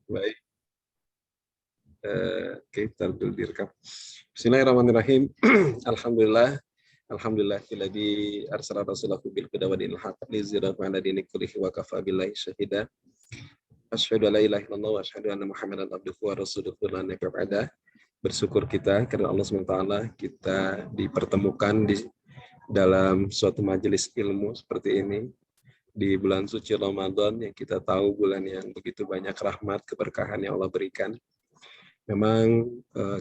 Baik. Oke, kita dulu direkam. Bismillahirrahmanirrahim. Alhamdulillah. Alhamdulillah alladzi arsala rasulahu bil huda wa dinil haqq liyuzhirahu 'ala dini kullihi wa kafa billahi syahida. Asyhadu an la ilaha illallah wa asyhadu anna Muhammadan abduhu wa rasuluhu la nabiyya ba'da. Bersyukur kita karena Allah SWT kita dipertemukan di dalam suatu majelis ilmu seperti ini di bulan suci Ramadan yang kita tahu bulan yang begitu banyak rahmat keberkahan yang Allah berikan. Memang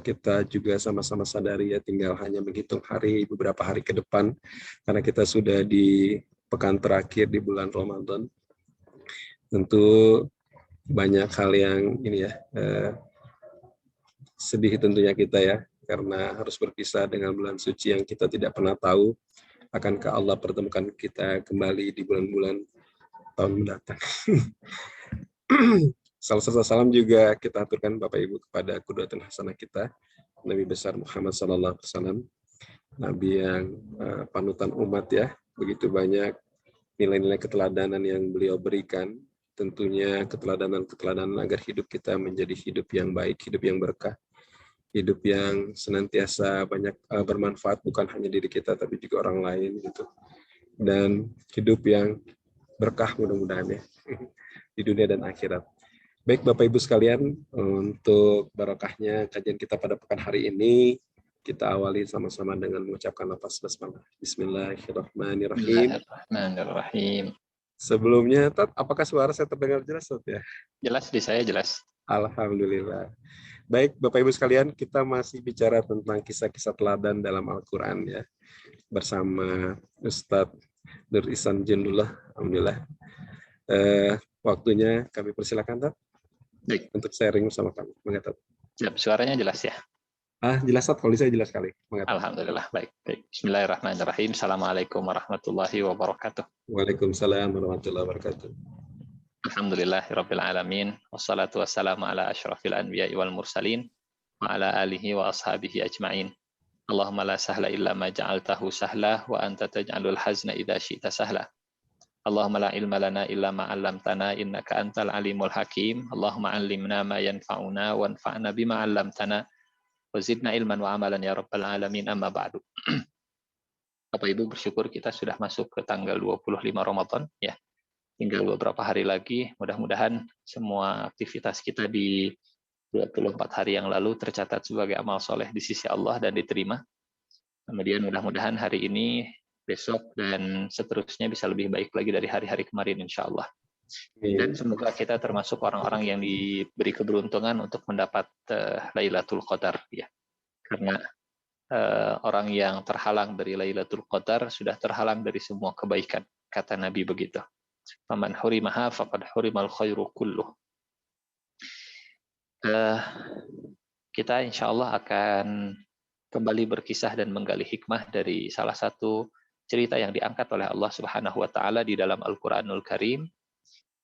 kita juga sama-sama sadari ya tinggal hanya menghitung hari beberapa hari ke depan karena kita sudah di pekan terakhir di bulan Ramadan. Tentu banyak hal yang ini ya sedih tentunya kita ya karena harus berpisah dengan bulan suci yang kita tidak pernah tahu akankah Allah pertemukan kita kembali di bulan-bulan tahun mendatang. Salam juga kita aturkan Bapak Ibu kepada qudwatun hasanah kita, Nabi besar Muhammad SAW, Nabi yang panutan umat ya, begitu banyak nilai-nilai keteladanan yang beliau berikan, tentunya keteladanan agar hidup kita menjadi hidup yang baik, hidup yang berkah, hidup yang senantiasa banyak bermanfaat bukan hanya diri kita tapi juga orang lain gitu, dan hidup yang berkah mudah-mudahan ya di dunia dan akhirat. Baik Bapak Ibu sekalian, untuk barokahnya kajian kita pada pekan hari ini, kita awali sama-sama dengan mengucapkan lafaz basmalah. Bismillahirrahmanirrahim. Bismillahirrahmanirrahim. Sebelumnya, Tat, apakah suara saya terdengar jelas, Tat, ya? Jelas di saya, jelas. Alhamdulillah. Baik Bapak Ibu sekalian, kita masih bicara tentang kisah-kisah teladan dalam Al-Quran ya, bersama Ustadz Nur Ihsan Jendullah. Alhamdulillah. Waktunya kami persilakan, Tat. Baik. Untuk sharing sama kami. Mengatat. Suaranya jelas ya? Jelas, kalau saya jelas sekali. Mengatat. Alhamdulillah. Baik. Bismillahirrahmanirrahim. Assalamualaikum warahmatullahi wabarakatuh. Waalaikumsalam warahmatullahi wabarakatuh. Alhamdulillahirabbil alamin. Wassalatu wassalamu ala asyrafil anbiya'i wal mursalin wa ala alihi wa ashabihi ajma'in. Allahumma la sahla illa ma ja'altahu sahla wa anta taj'alul hazna idza syi'ta sahla. Allahumma la ilma lana illa ma 'allamtana innaka antal alimul hakim. Allahumma 'allimna ma yanfa'una wanfa'na bima 'allamtana wa zidna ilman wa amalan ya rabbal alamin. Amma ba'du. Bapak Ibu, bersyukur kita sudah masuk ke tanggal 25 Ramadan ya. Tinggal beberapa hari lagi, mudah-mudahan semua aktivitas kita di 24 hari yang lalu tercatat sebagai amal soleh di sisi Allah dan diterima. Kemudian mudah-mudahan hari ini, besok dan seterusnya bisa lebih baik lagi dari hari-hari kemarin insya Allah. Dan semoga kita termasuk orang-orang yang diberi keberuntungan untuk mendapat Lailatul Qadar ya. Karena orang yang terhalang dari Lailatul Qadar sudah terhalang dari semua kebaikan, kata Nabi begitu. Faman hurimaha faqad hurimal khairu kulluh. Kita insya Allah akan kembali berkisah dan menggali hikmah dari salah satu cerita yang diangkat oleh Allah Subhanahu wa taala di dalam Al-Qur'anul Karim,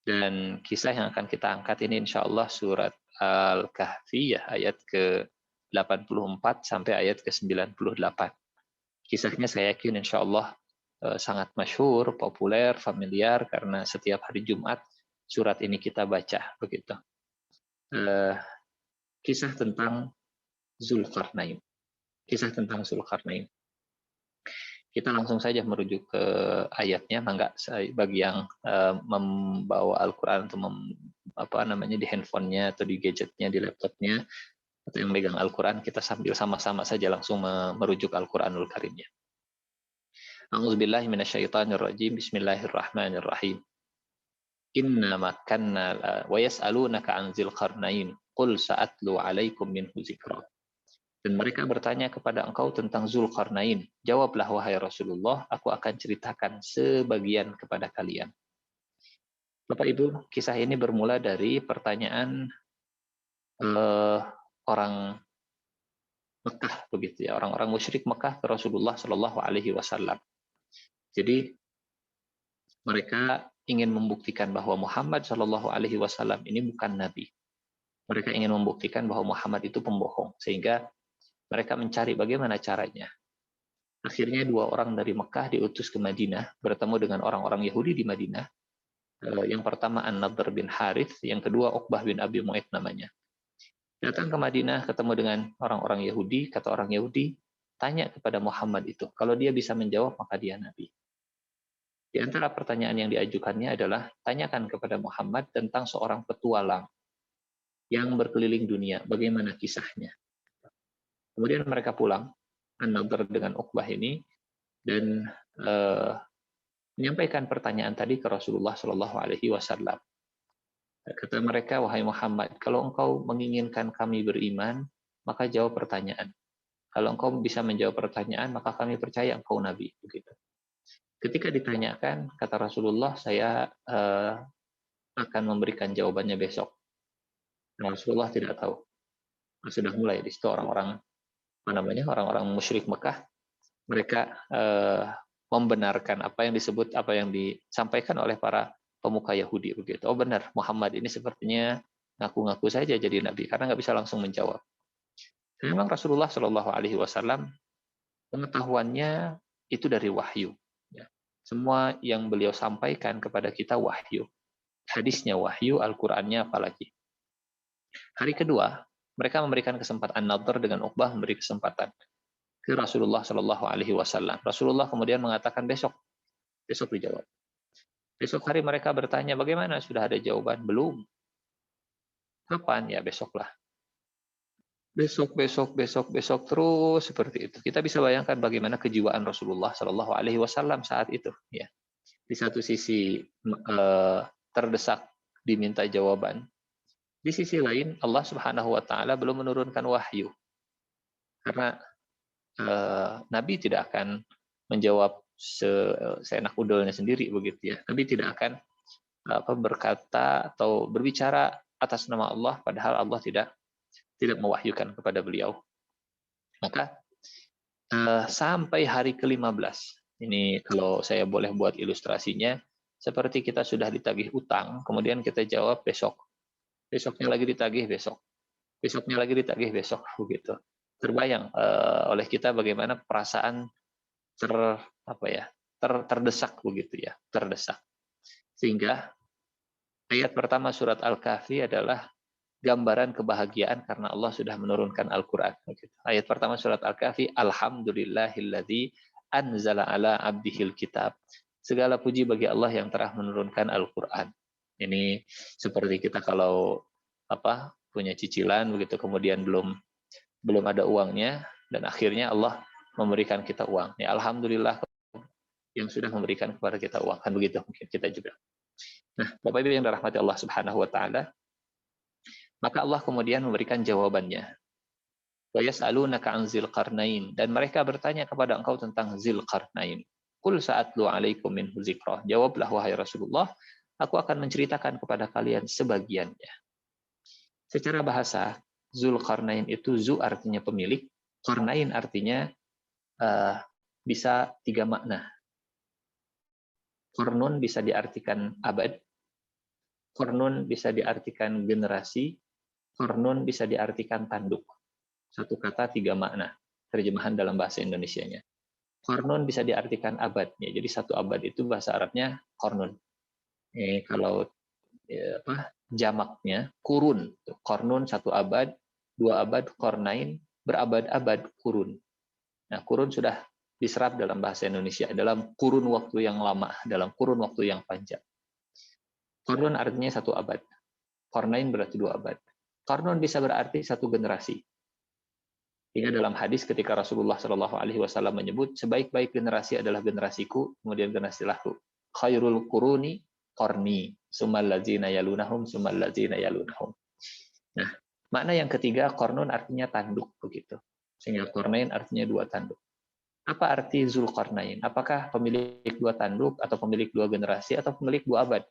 dan kisah yang akan kita angkat ini insyaallah surat Al-Kahfi ya, ayat ke-84 sampai ayat ke-98. Kisahnya saya yakin insyaallah sangat masyhur, populer, familiar karena setiap hari Jumat surat ini kita baca begitu. Kisah tentang Zulkarnain. Kisah tentang Zulkarnain. Kita langsung saja merujuk ke ayatnya, mangga bagi yang membawa Al-Quran atau di handphonenya atau di gadgetnya, di laptopnya, atau yang megang Al-Quran, kita sambil sama-sama saja langsung merujuk Al-Quranul Karimnya. A'udzubillahi minasyaitonirrajim. Bismillahirrahmanirrahim. Inna makanna wa yas'alunaka 'an Dzulqarnain qul sa'atlu 'alaikum minhu dzikra. Dan mereka bertanya kepada engkau tentang Zulkarnain. Jawablah wahai Rasulullah, aku akan ceritakan sebagian kepada kalian. Bapak Ibu, kisah ini bermula dari pertanyaan orang Mekah begitu ya, orang-orang musyrik Mekah ke Rasulullah Shallallahu Alaihi Wasallam. Jadi mereka ingin membuktikan bahwa Muhammad Shallallahu Alaihi Wasallam ini bukan nabi. Mereka ingin membuktikan bahwa Muhammad itu pembohong, sehingga mereka mencari bagaimana caranya. Akhirnya 2 orang dari Mekah diutus ke Madinah, bertemu dengan orang-orang Yahudi di Madinah, Yang pertama An-Nadhr bin Harith, yang kedua Uqbah bin Abi Mu'ayth namanya. Datang ke Madinah, ketemu dengan orang-orang Yahudi, kata orang Yahudi, tanya kepada Muhammad itu. Kalau dia bisa menjawab, maka dia Nabi. Di antara pertanyaan yang diajukannya adalah, tanyakan kepada Muhammad tentang seorang petualang yang berkeliling dunia, bagaimana kisahnya. Kemudian mereka pulang, An-Nadhr dengan Uqbah ini, dan menyampaikan pertanyaan tadi ke Rasulullah Shallallahu Alaihi Wasallam. Kata mereka, wahai Muhammad, kalau engkau menginginkan kami beriman, maka jawab pertanyaan. Kalau engkau bisa menjawab pertanyaan, maka kami percaya engkau Nabi. Begitu. Ketika ditanyakan, kata Rasulullah, saya akan memberikan jawabannya besok. Rasulullah tidak tahu. Sudah mulai di situ orang-orang orang-orang musyrik Mekah, mereka membenarkan apa yang disebut, apa yang disampaikan oleh para pemuka Yahudi begitu. Oh benar, Muhammad ini sepertinya ngaku-ngaku saja jadi nabi karena nggak bisa langsung menjawab. Memang Rasulullah Shallallahu Alaihi Wasallam pengetahuannya itu dari wahyu. Ya. Semua yang beliau sampaikan kepada kita wahyu. Hadisnya wahyu, Al-Qur'annya apalagi. Hari kedua, mereka memberikan kesempatan, An-Nadhr dengan Uqbah memberi kesempatan ke Rasulullah Shallallahu Alaihi Wasallam. Rasulullah kemudian mengatakan besok dijawab. Besok hari mereka bertanya, bagaimana? Sudah ada jawaban? Belum. Kapan? Ya besoklah. Besok terus seperti itu. Kita bisa bayangkan bagaimana kejiwaan Rasulullah Shallallahu Alaihi Wasallam saat itu. Ya. Di satu sisi terdesak diminta jawaban. Di sisi lain Allah Subhanahu Wa Taala belum menurunkan wahyu. Karena Nabi tidak akan menjawab seenak udolnya sendiri begitu ya. Nabi tidak akan berkata atau berbicara atas nama Allah padahal Allah tidak mewahyukan kepada beliau. Maka sampai hari ke-15, ini kalau saya boleh buat ilustrasinya, seperti kita sudah ditagih utang, kemudian kita jawab besok. Besoknya lagi ditagih besok. Besoknya lagi ditagih besok begitu. Terbayang oleh kita bagaimana perasaan terdesak begitu ya, terdesak. Sehingga ayat pertama surat Al-Kahfi adalah gambaran kebahagiaan karena Allah sudah menurunkan Al-Qur'an. Ayat pertama surat Al-Kahfi, alhamdulillahilladzi anzala ala abdihil kitab. Segala puji bagi Allah yang telah menurunkan Al-Qur'an. Ini seperti kita kalau punya cicilan begitu kemudian belum ada uangnya dan akhirnya Allah memberikan kita uang. Ya alhamdulillah yang sudah memberikan kepada kita uang. Kan begitu mungkin kita juga. Nah, Bapak Ibu yang dirahmati Allah Subhanahu wa taala, maka Allah kemudian memberikan jawabannya. Wa yas'alunaka 'an Dzilqarnain, dan mereka bertanya kepada engkau tentang Dzilqarnain. Qul sa'atlu 'alaikum minhu dzikra. Jawablah wahai Rasulullah, aku akan menceritakan kepada kalian sebagiannya. Secara bahasa, Dzulqarnain itu zu artinya pemilik, Qarnain artinya bisa 3 makna. Qarnun bisa diartikan abad, Qarnun bisa diartikan generasi, Qarnun bisa diartikan tanduk. Satu kata 3 makna, terjemahan dalam bahasa Indonesianya. Qarnun bisa diartikan abad, ya, jadi satu abad itu bahasa Arabnya Qarnun. Kalau jamaknya kurun, Qarnun 1 abad, 2 abad, Qarnain berabad-abad kurun. Nah, kurun sudah diserap dalam bahasa Indonesia dalam kurun waktu yang lama, dalam kurun waktu yang panjang. Qarnun artinya 1 abad. Qarnain berarti 2 abad. Qarnun bisa berarti 1 generasi. Hingga dalam hadis ketika Rasulullah Shallallahu Alaihi Wasallam menyebut sebaik-baik generasi adalah generasiku, kemudian generasi setelahku. Khairul quruni qarni, summal ladzina yalunahum, summal ladzina yalunahum. Nah, makna yang ketiga, Qarnun artinya tanduk begitu. Sehingga Qarnain artinya 2 tanduk. Apa arti Dzulqarnain? Apakah pemilik 2 tanduk atau pemilik 2 generasi atau pemilik 2 abad?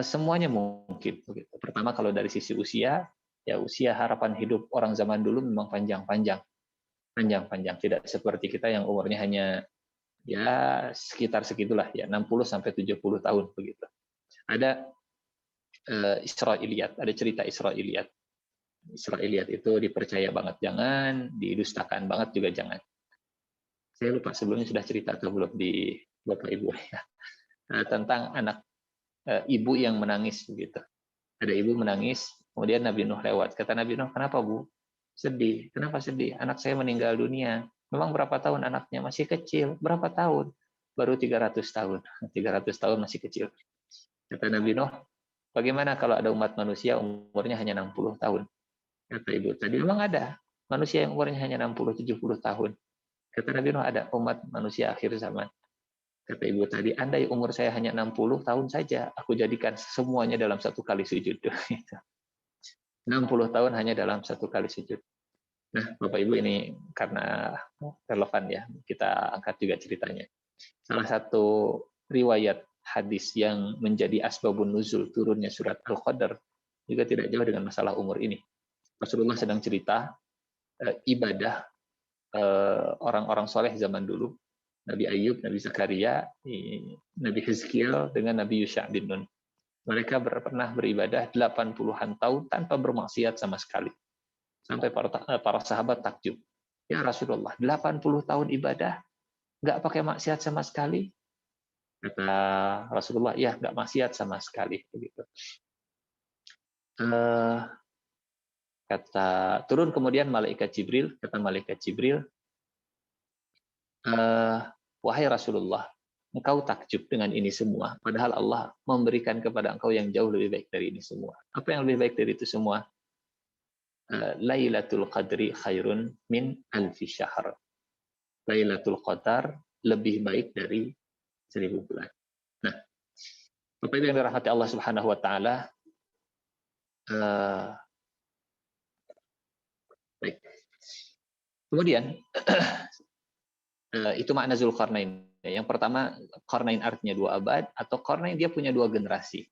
Semuanya mungkin begitu. Pertama kalau dari sisi usia, ya usia harapan hidup orang zaman dulu memang panjang-panjang. Tidak seperti kita yang umurnya hanya ya sekitar segitulah ya 60 sampai 70 tahun begitu. Ada Israiliyat, ada cerita Israiliyat. Israiliyat itu dipercaya banget jangan, didustakan banget juga jangan. Saya lupa sebelumnya sudah cerita atau belum di Bapak Ibu ya. Tentang anak ibu yang menangis begitu. Ada ibu menangis, kemudian Nabi Nuh lewat. Kata Nabi Nuh, "Kenapa, Bu? Sedih. Kenapa sedih? Anak saya meninggal dunia." Memang berapa tahun anaknya? Masih kecil. Berapa tahun? Baru 300 tahun. 300 tahun masih kecil. Kata Nabi Nuh, "Bagaimana kalau ada umat manusia umurnya hanya 60 tahun?" Kata ibu tadi, "Memang ada manusia yang umurnya hanya 60-70 tahun." Kata Nabi Nuh, "Ada umat manusia akhir zaman." Kata ibu tadi, "Andai umur saya hanya 60 tahun saja, aku jadikan semuanya dalam satu kali sujud." 60 tahun hanya dalam satu kali sujud. Nah, Bapak Ibu, ini karena relevan ya, kita angkat juga ceritanya. Salah satu riwayat hadis yang menjadi asbabun nuzul turunnya surat Al-Qadar juga tidak jauh dengan masalah umur ini. Rasulullah sedang cerita ibadah orang-orang soleh zaman dulu, Nabi Ayub, Nabi Zakaria, Nabi Hizkiel dengan Nabi Yusha bin Nun. Mereka pernah beribadah 80-an tahun tanpa bermaksiat sama sekali. Sampai para sahabat takjub. "Ya Rasulullah, 80 tahun ibadah, nggak pakai maksiat sama sekali?" Kata Rasulullah, "Ya, nggak maksiat sama sekali." Begitu. Kata turun kemudian malaikat Jibril, kata malaikat Jibril, "Wahai Rasulullah, engkau takjub dengan ini semua, padahal Allah memberikan kepada engkau yang jauh lebih baik dari ini semua." Apa yang lebih baik dari itu semua? Lailatul Qadri khairun min alfi syahr. Lailatul Qadar lebih baik dari 1000 bulan. Nah, Bapak Ibu yang dirahmati Allah Subhanahu wa taala, baik. Kemudian itu makna Zulkarnain. Yang pertama, Qarnain artinya 2 abad, atau Qarnain dia punya 2 generasi.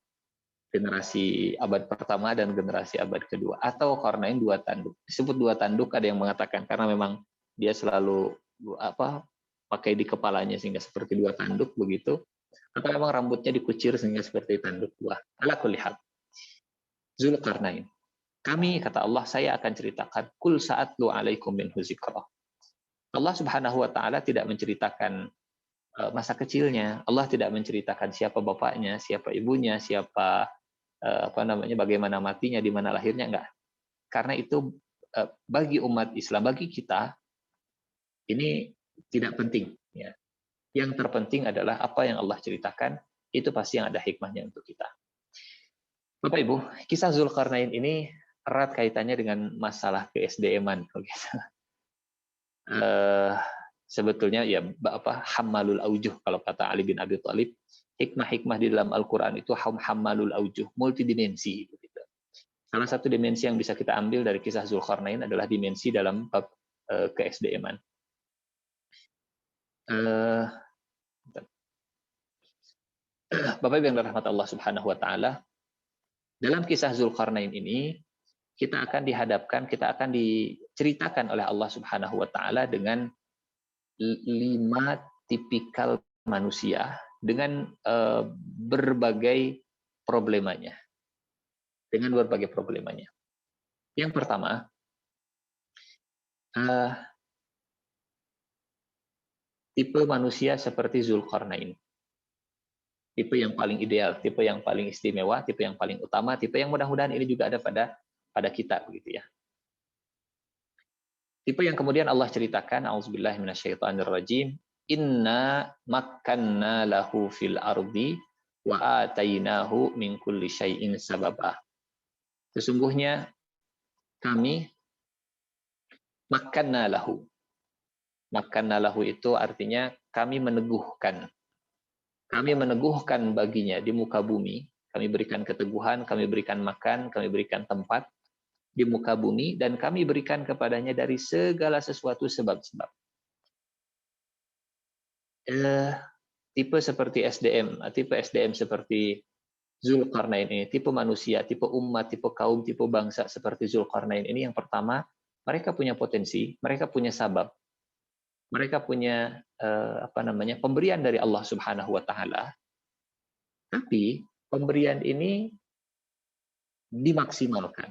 Generasi abad pertama dan generasi abad kedua, atau Qarnain 2 tanduk. Disebut 2 tanduk, ada yang mengatakan karena memang dia selalu pakai di kepalanya sehingga seperti 2 tanduk begitu, atau memang rambutnya dikucir sehingga seperti tanduk buah. Ala kulli hal. Zulkarnain. Kami, kata Allah, saya akan ceritakan kul sa'atlu alaikum minhu zikra. Allah Subhanahu wa taala tidak menceritakan masa kecilnya. Allah tidak menceritakan siapa bapaknya, siapa ibunya, siapa bagaimana matinya, di mana lahirnya, enggak. Karena itu bagi umat Islam, bagi kita ini tidak penting ya. Yang terpenting adalah apa yang Allah ceritakan, itu pasti yang ada hikmahnya untuk kita. Bapak Ibu, kisah Zulkarnain ini erat kaitannya dengan masalah ke-SDM-an gitu. Sebetulnya ya hammalul aujuh kalau kata Ali bin Abi Thalib, hikmah-hikmah di dalam Al-Qur'an itu hammalul aujuh, multidimensi gitu. Salah satu dimensi yang bisa kita ambil dari kisah Zulkarnain adalah dimensi dalam bab ke-SDM-an. Bapak Ibu yang dirahmati Allah Subhanahu wa taala, dalam kisah Zulkarnain ini kita akan diceritakan oleh Allah Subhanahu wa taala dengan 5 tipikal manusia dengan berbagai problemanya. Yang pertama, tipe manusia seperti Zulkarnain. Tipe yang paling ideal, tipe yang paling istimewa, tipe yang paling utama, tipe yang mudah-mudahan ini juga ada pada kita begitu ya. Tipe yang kemudian Allah ceritakan, auzubillahi minasyaitonirrajim, inna makkanna lahu fil ardi wa atainahu min kulli syai'in sababa. Sesungguhnya kami makkanna lahu. Makkanna lahu itu artinya kami meneguhkan. Kami meneguhkan baginya di muka bumi, kami berikan keteguhan, kami berikan makan, kami berikan tempat di muka bumi, dan kami berikan kepadanya dari segala sesuatu sebab-sebab. Tipe seperti tipe SDM seperti Zulkarnain ini, tipe manusia, tipe umat, tipe kaum, tipe bangsa seperti Zulkarnain ini, yang pertama, mereka punya potensi, mereka punya sabab, mereka punya pemberian dari Allah Subhanahu wa taala. Tapi pemberian ini dimaksimalkan.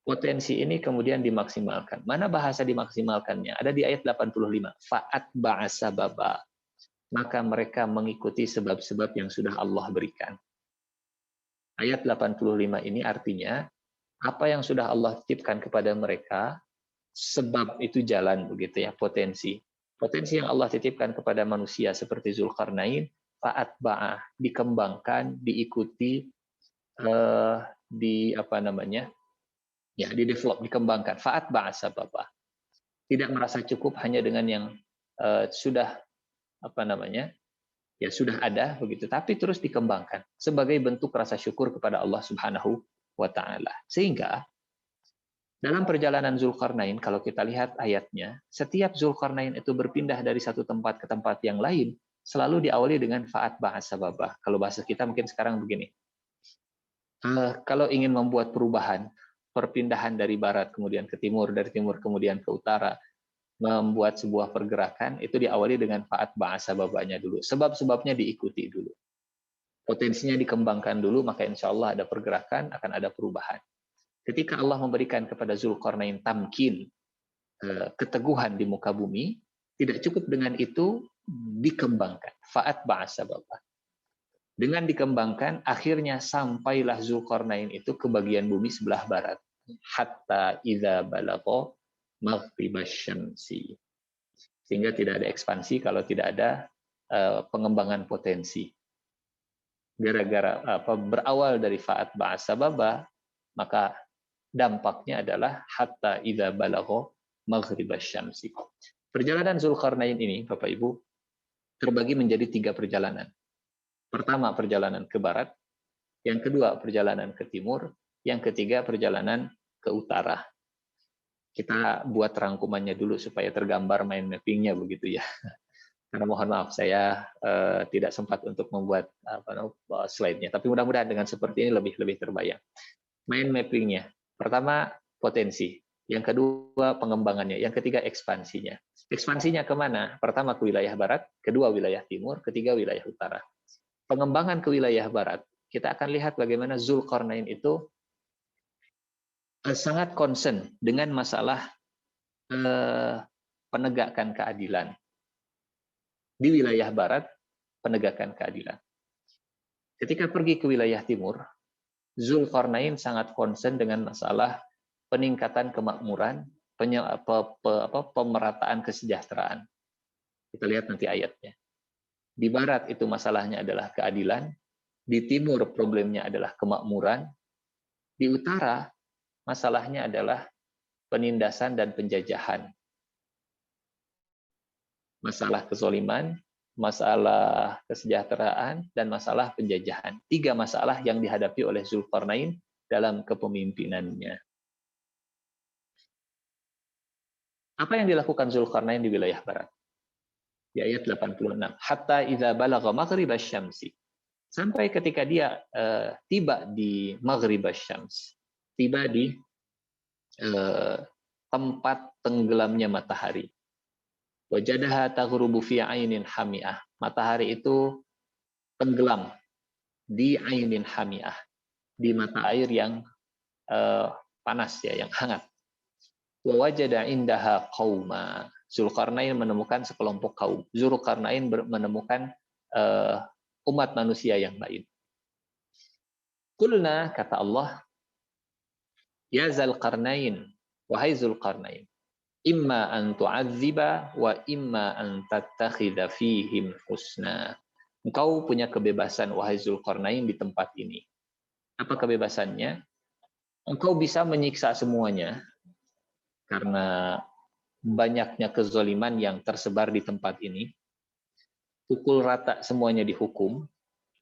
Potensi ini kemudian dimaksimalkan. Mana bahasa dimaksimalkannya? Ada di ayat 85. Fa'at ba'asa baba. maka mereka mengikuti sebab-sebab yang sudah Allah berikan. Ayat 85 ini artinya, apa yang sudah Allah titipkan kepada mereka, sebab itu jalan, begitu ya, potensi. Potensi yang Allah titipkan kepada manusia seperti Zulkarnain, fa'atba'ah, dikembangkan, diikuti, di apa namanya, ya, di develop, dikembangkan. Fa'atba'ah sababah. Tidak merasa cukup hanya dengan yang sudah apa namanya, ya sudah ada begitu, tapi terus dikembangkan sebagai bentuk rasa syukur kepada Allah Subhanahu wa taala. Sehingga dalam perjalanan Zulkarnain, kalau kita lihat ayatnya, setiap Zulkarnain itu berpindah dari satu tempat ke tempat yang lain, selalu diawali dengan fa'at bahasa babah. Kalau bahasa kita mungkin sekarang begini. Kalau ingin membuat perubahan, perpindahan dari barat kemudian ke timur, dari timur kemudian ke utara, membuat sebuah pergerakan, itu diawali dengan fa'at bahasa babahnya dulu. Sebab-sebabnya diikuti dulu. Potensinya dikembangkan dulu, maka insya Allah ada pergerakan, akan ada perubahan. Ketika Allah memberikan kepada Zulkarnain tamkin, keteguhan di muka bumi, tidak cukup dengan itu, dikembangkan. Fa'at bahasa babah. Dengan dikembangkan, akhirnya sampailah Zulkarnain itu ke bagian bumi sebelah barat. Hatta idza balagha maghribasy syamsi. Sehingga tidak ada ekspansi kalau tidak ada pengembangan potensi. Gara-gara berawal dari fa'at ba'asa baba, maka dampaknya adalah hatta idza balagha maghribasy syamsi. Perjalanan Zulkarnain ini, Bapak Ibu, terbagi menjadi 3 perjalanan. Pertama, perjalanan ke barat, yang kedua, perjalanan ke timur, yang ketiga, perjalanan ke utara. Kita buat rangkumannya dulu supaya tergambar mind mapping-nya begitu ya. Karena mohon maaf saya tidak sempat untuk membuat slide-nya, tapi mudah-mudahan dengan seperti ini lebih terbayang. Mind mapping-nya, pertama potensi, yang kedua pengembangannya, yang ketiga ekspansinya. Ekspansinya kemana? Pertama ke wilayah barat, kedua wilayah timur, ketiga wilayah utara. Pengembangan ke wilayah barat, kita akan lihat bagaimana Zulkarnain itu sangat concern dengan masalah penegakan keadilan. Di wilayah barat, penegakan keadilan. Ketika pergi ke wilayah timur, Zulkarnain sangat concern dengan masalah peningkatan kemakmuran, pemerataan kesejahteraan. Kita lihat nanti ayatnya. Di barat itu masalahnya adalah keadilan, di timur problemnya adalah kemakmuran, di utara masalahnya adalah penindasan dan penjajahan. Masalah kezoliman, masalah kesejahteraan, dan masalah penjajahan. 3 masalah yang dihadapi oleh Zulkarnain dalam kepemimpinannya. Apa yang dilakukan Zulkarnain di wilayah barat? Di ayat 86. Hatta idza balagha maghribasy syamsi. Sampai ketika dia tiba di maghribasy syams. Tiba di tempat tenggelamnya matahari. Wajadaha taghrubu fi ainin hami'ah. Matahari itu tenggelam di ainin hami'ah, di mata air yang panas ya, yang hangat. Wa wajada indaha qauma. Zulkarnain menemukan sekelompok kaum. Zulkarnain menemukan umat manusia yang lain. Qulna, kata Allah, ya Zulkarnain, wahai Zulkarnain, imma an tu'adziba wa imma an tattakhidha fihim husna. Engkau punya kebebasan, wahai Zulkarnain, di tempat ini. Apa kebebasannya? Engkau bisa menyiksa semuanya karena banyaknya kezoliman yang tersebar di tempat ini. Pukul rata semuanya dihukum.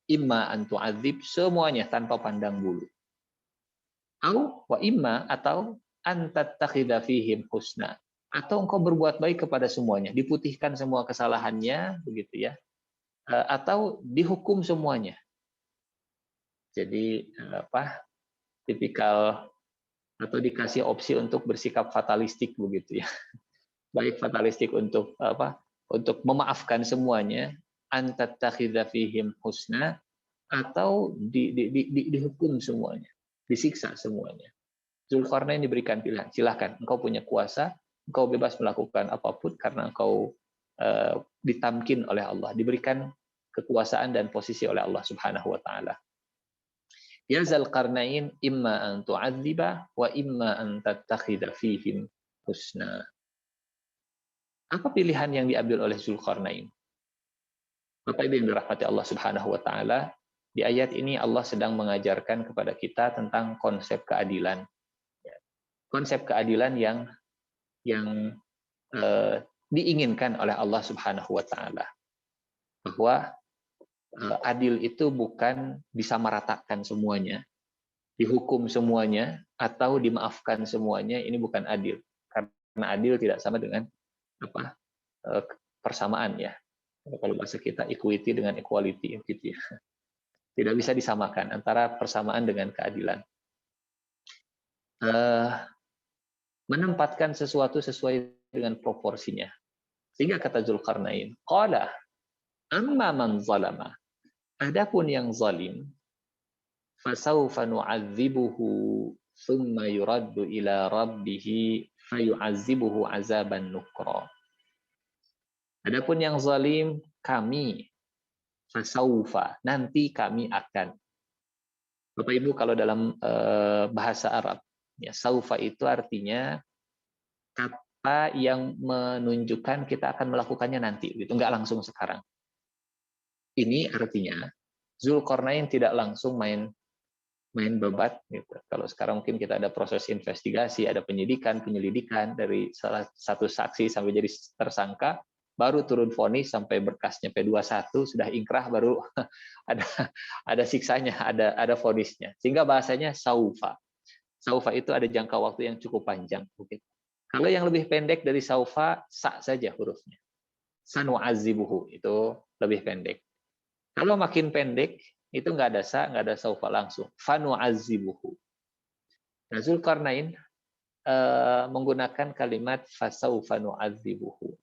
Imma an tu'adzib, semuanya tanpa pandang bulu. Wa imma, atau an tattakhidha fihim husna. Atau engkau berbuat baik kepada semuanya, diputihkan semua kesalahannya, begitu ya. Atau dihukum semuanya. Jadi tipikal atau dikasih opsi untuk bersikap fatalistik begitu ya. Baik fatalistik untuk untuk memaafkan semuanya, an tattakhidha fihim husna, atau dihukum semuanya, disiksa semuanya. Zulkarnain diberikan pilihan, silahkan, engkau punya kuasa, engkau bebas melakukan apapun karena engkau ditamkin oleh Allah, diberikan kekuasaan dan posisi oleh Allah Subhanahu wa taala. Ya Dzal Qarnain imma an tu'adziba wa imma an tattakhidha fihim husna. Apa pilihan yang diambil oleh Zulkarnain? Bapak Ibu yang dirahmati Allah Subhanahu wa taala, di ayat ini Allah sedang mengajarkan kepada kita tentang konsep keadilan. Konsep keadilan yang diinginkan oleh Allah Subhanahu wa taala. Bahwa adil itu bukan disamaratakan semuanya, dihukum semuanya, atau dimaafkan semuanya. Ini bukan adil. Karena adil tidak sama dengan persamaan ya. Kalau bahasa kita equity dengan equality gitu ya. Tidak bisa disamakan antara persamaan dengan keadilan. Menempatkan sesuatu sesuai dengan proporsinya. Sehingga kata Zulkarnain, qala amma man zalama. Adapun yang zalim, fasawfa nu'adzibuhu thumma yuraddu ila rabbih fayu'adzibuhu azaban nukra. Adapun yang zalim, kami fasaufa, nanti kami akan. Bapak Ibu, kalau dalam bahasa Arab, ya saufa itu artinya kata yang menunjukkan kita akan melakukannya nanti, gitu, nggak langsung sekarang. Ini artinya Zulkarnain tidak langsung main bebat, gitu. Kalau sekarang mungkin kita ada proses investigasi, ada penyelidikan dari salah satu saksi sampai jadi tersangka, baru turun vonis sampai berkasnya P21 sudah ingkrah, baru ada siksanya, ada vonisnya. Sehingga bahasanya saufa. Saufa itu ada jangka waktu yang cukup panjang. Kalau yang lebih pendek dari saufa, sa saja hurufnya. Sanu'adzibuhu itu lebih pendek. Kalau makin pendek, itu nggak ada sa, nggak ada saufa langsung. Fanu'adzibuhu. Nah, Zulkarnain menggunakan kalimat fasaufa nu'adzibuhu.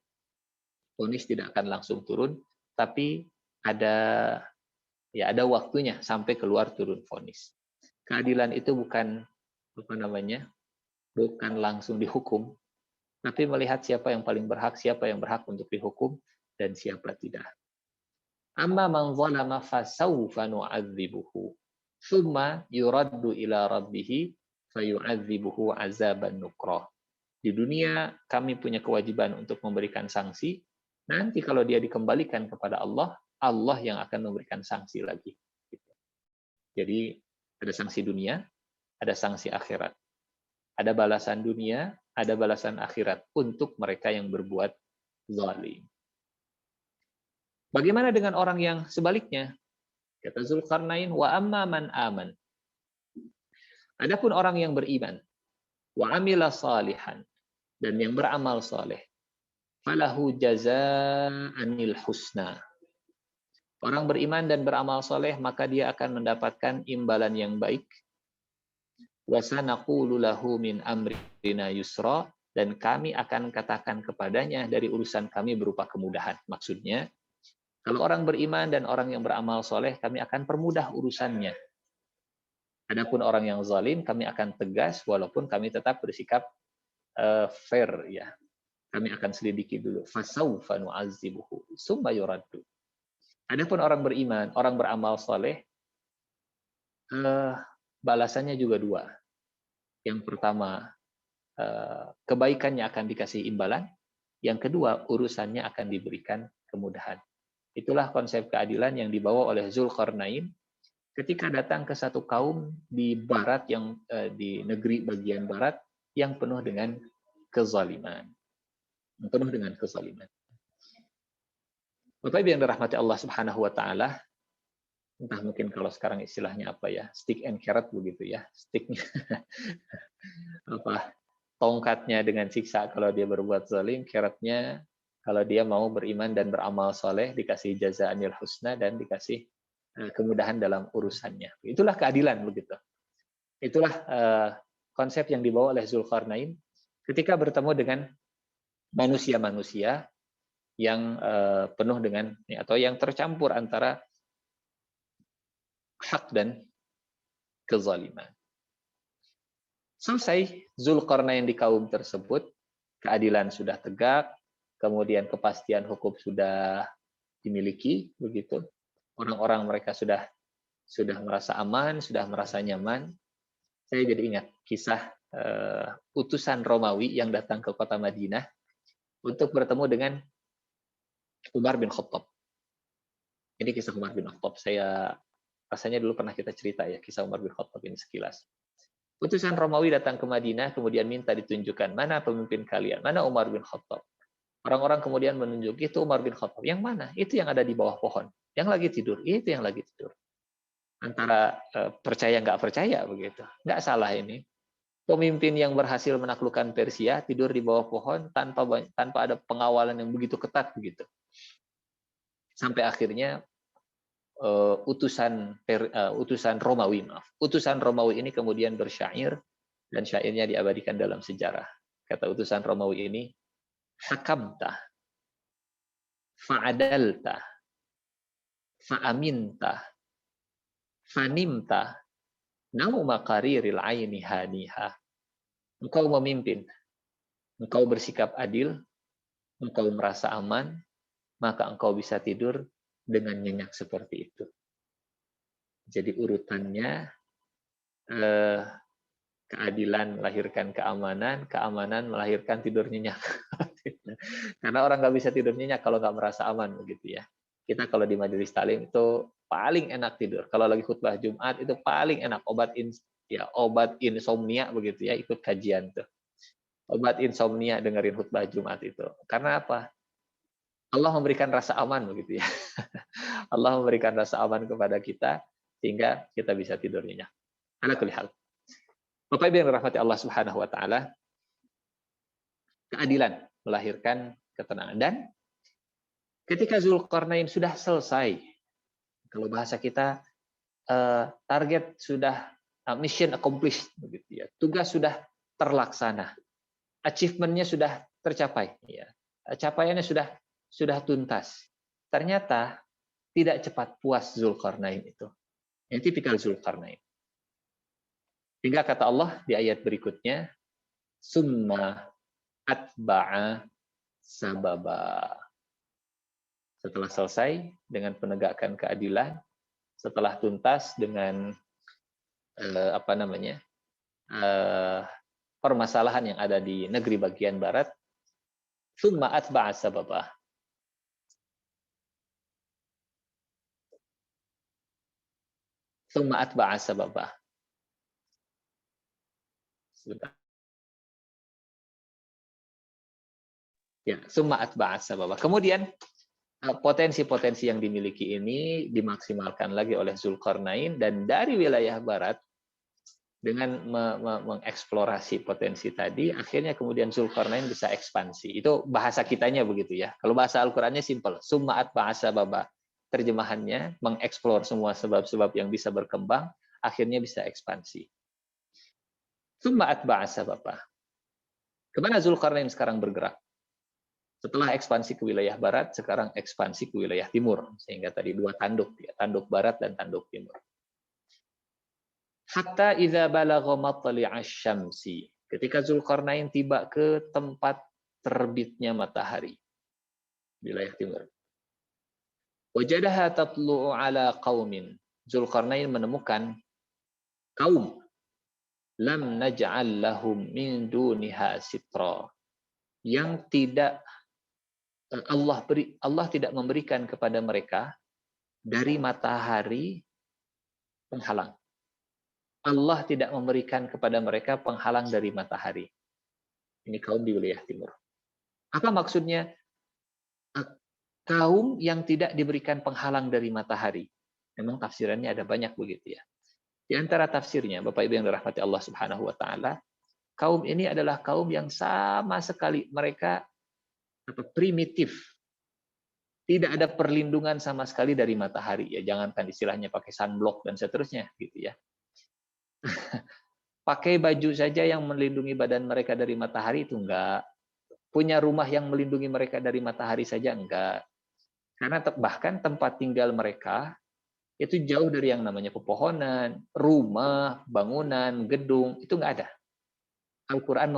Vonis tidak akan langsung turun, tapi ada waktunya sampai keluar turun vonis. Keadilan itu bukan bukan langsung dihukum, tapi melihat siapa yang paling berhak, siapa yang berhak untuk dihukum dan siapa tidak. Amma man zalama fasawfa nu'adzibuhu tsumma yuraddu ila rabbih fayu'adzibuhu azaban nukra. Di dunia kami punya kewajiban untuk memberikan sanksi. Nanti kalau dia dikembalikan kepada Allah, Allah yang akan memberikan sanksi lagi. Jadi ada sanksi dunia, ada sanksi akhirat. Ada balasan dunia, ada balasan akhirat untuk mereka yang berbuat zalim. Bagaimana dengan orang yang sebaliknya? Kata Zulkarnain, wa amma man aman. Adapun orang yang beriman, wa amila salihan, dan yang beramal saleh, falahu jazaa'anil husna. Orang beriman dan beramal soleh, maka dia akan mendapatkan imbalan yang baik. Wa sanaqulu lahu min amrina yusra, dan kami akan katakan kepadanya dari urusan kami berupa kemudahan. Maksudnya, kalau orang beriman dan orang yang beramal soleh, kami akan permudah urusannya. Adapun orang yang zalim, kami akan tegas, walaupun kami tetap bersikap fair, ya. Kami akan selidiki dulu. Fasawfa nu'adzibuhu tsumma yuraddu. Adapun orang beriman, orang beramal soleh, balasannya juga dua. Yang pertama, kebaikannya akan dikasih imbalan. Yang kedua, urusannya akan diberikan kemudahan. Itulah konsep keadilan yang dibawa oleh Zulkarnain ketika datang ke satu kaum di barat, di negeri bagian barat yang penuh dengan kezaliman. Penuh dengan kezaliman. Bapak Ibu yang dirahmati Allah Subhanahu wa taala, entah mungkin kalau sekarang istilahnya apa ya, stick and carrot begitu ya, sticknya tongkatnya dengan siksa kalau dia berbuat zalim, carrotnya kalau dia mau beriman dan beramal soleh, dikasih jazaanil husna dan dikasih kemudahan dalam urusannya. Itulah keadilan begitu. Itulah konsep yang dibawa oleh Zulkarnain ketika bertemu dengan manusia-manusia yang penuh dengan atau yang tercampur antara hak dan kezaliman. Selesai Zulkarnain di kaum tersebut, keadilan sudah tegak, kemudian kepastian hukum sudah dimiliki, begitu. Orang-orang mereka sudah merasa aman, sudah merasa nyaman. Saya jadi ingat kisah utusan Romawi yang datang ke kota Madinah untuk bertemu dengan Umar bin Khattab. Ini kisah Umar bin Khattab. Saya rasanya dulu pernah kita cerita ya, kisah Umar bin Khattab ini sekilas. Utusan Romawi datang ke Madinah, kemudian minta ditunjukkan, mana pemimpin kalian, mana Umar bin Khattab. Orang-orang kemudian menunjuk, itu Umar bin Khattab. Yang mana? Itu yang ada di bawah pohon. Yang lagi tidur, itu yang lagi tidur. Antara percaya nggak percaya begitu. Nggak salah ini. Pemimpin yang berhasil menaklukkan Persia tidur di bawah pohon tanpa ada pengawalan yang begitu ketat begitu. Sampai akhirnya utusan Romawi ini kemudian bersyair, dan syairnya diabadikan dalam sejarah. Kata utusan Romawi ini, hakamta, fa'adalta, fa'aminta, fanimta, nauma qariril aini haniha. Engkau memimpin, engkau bersikap adil, engkau merasa aman, maka engkau bisa tidur dengan nyenyak seperti itu. Jadi urutannya keadilan melahirkan keamanan, keamanan melahirkan tidur nyenyak. Karena orang nggak bisa tidur nyenyak kalau nggak merasa aman begitu ya. Kita kalau di majelis taklim itu paling enak tidur. Kalau lagi khutbah Jumat itu paling enak, obat insomnia begitu ya, ikut kajian tuh. Obat insomnia dengerin khutbah Jumat itu. Karena apa? Allah memberikan rasa aman begitu ya. Allah memberikan rasa aman kepada kita sehingga kita bisa tidur nyenyak. Ala kulli hal. Bapak Ibu yang dirahmati Allah Subhanahu wa taala, keadilan melahirkan ketenangan. Dan ketika Zulkarnain sudah selesai, kalau bahasa kita target sudah mission accomplished begitu ya. Tugas sudah terlaksana. Achievement-nya sudah tercapai ya. Capaiannya sudah tuntas. Ternyata tidak cepat puas Zulkarnain itu. Yang tipikal Zulkarnain. Hingga kata Allah di ayat berikutnya, summa atba'a sababa. Setelah selesai dengan penegakan keadilan, setelah tuntas dengan permasalahan yang ada di negeri bagian barat, summa atba'a sababa. Summa atba'a sababa. Ya, summa atba'a sababa. Kemudian potensi-potensi yang dimiliki ini dimaksimalkan lagi oleh Zulkarnain, dan dari wilayah barat dengan mengeksplorasi potensi tadi, akhirnya kemudian Zulkarnain bisa ekspansi. Itu bahasa kitanya begitu ya. Kalau bahasa Al-Qur'annya simple, summa atba'a sababa. Terjemahannya mengeksplor semua sebab-sebab yang bisa berkembang, akhirnya bisa ekspansi. Summa atba'a sababa. Kemana Zulkarnain sekarang bergerak? Setelah ekspansi ke wilayah barat, sekarang ekspansi ke wilayah timur. Sehingga tadi dua tanduk, ya, tanduk barat dan tanduk timur. Hatta idza balagha matli'asy syamsi. Ketika Zulkarnain tiba ke tempat terbitnya matahari, wilayah timur. Wajadaha tatlu'u ala qaumin. Zulkarnain menemukan kaum lam naj'al lahum min duniha sitra. Yang tidak Allah tidak memberikan kepada mereka dari matahari penghalang. Allah tidak memberikan kepada mereka penghalang dari matahari. Ini kaum di wilayah timur. Apa maksudnya? Kaum yang tidak diberikan penghalang dari matahari. Memang tafsirannya ada banyak begitu ya. Di antara tafsirnya, Bapak Ibu yang dirahmati Allah Subhanahu wa taala, kaum ini adalah kaum yang sama sekali mereka primitif. Tidak ada perlindungan sama sekali dari matahari. Ya, jangankan istilahnya pakai sunblock dan seterusnya gitu ya. Pakai baju saja yang melindungi badan mereka dari matahari itu enggak. Punya rumah yang melindungi mereka dari matahari saja enggak. Karena bahkan tempat tinggal mereka itu jauh dari yang namanya pepohonan, rumah, bangunan, gedung, itu enggak ada. Al-Quran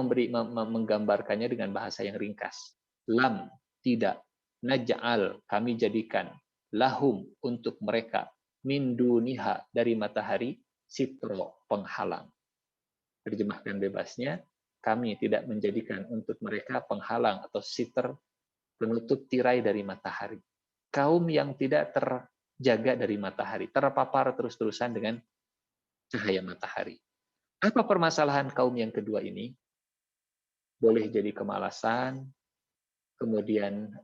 menggambarkannya dengan bahasa yang ringkas. Lam tidak, naj'al, kami jadikan, lahum, untuk mereka, min duniha, dari matahari, sitro, penghalang. Terjemahkan bebasnya, kami tidak menjadikan untuk mereka penghalang atau siter, penutup tirai dari matahari. Kaum yang tidak terjaga dari matahari, terpapar terus-terusan dengan cahaya matahari. Apa permasalahan kaum yang kedua ini? Boleh jadi kemalasan, kemudian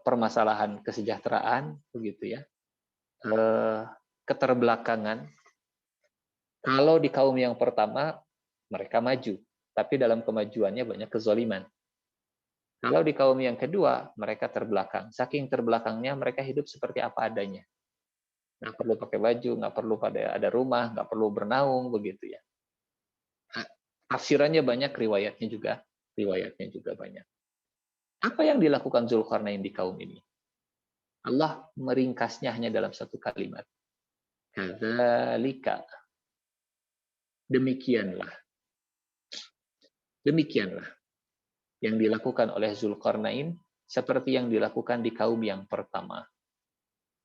permasalahan kesejahteraan, begitu ya, keterbelakangan. Kalau di kaum yang pertama mereka maju, tapi dalam kemajuannya banyak kezaliman. Kalau di kaum yang kedua mereka terbelakang, saking terbelakangnya mereka hidup seperti apa adanya. Nggak perlu pakai baju, nggak perlu ada rumah, nggak perlu bernaung, begitu ya. Tafsirannya banyak, riwayatnya juga banyak. Apa yang dilakukan Zulkarnain di kaum ini? Allah meringkasnya hanya dalam satu kalimat. Kadzalika. Demikianlah yang dilakukan oleh Zulkarnain seperti yang dilakukan di kaum yang pertama.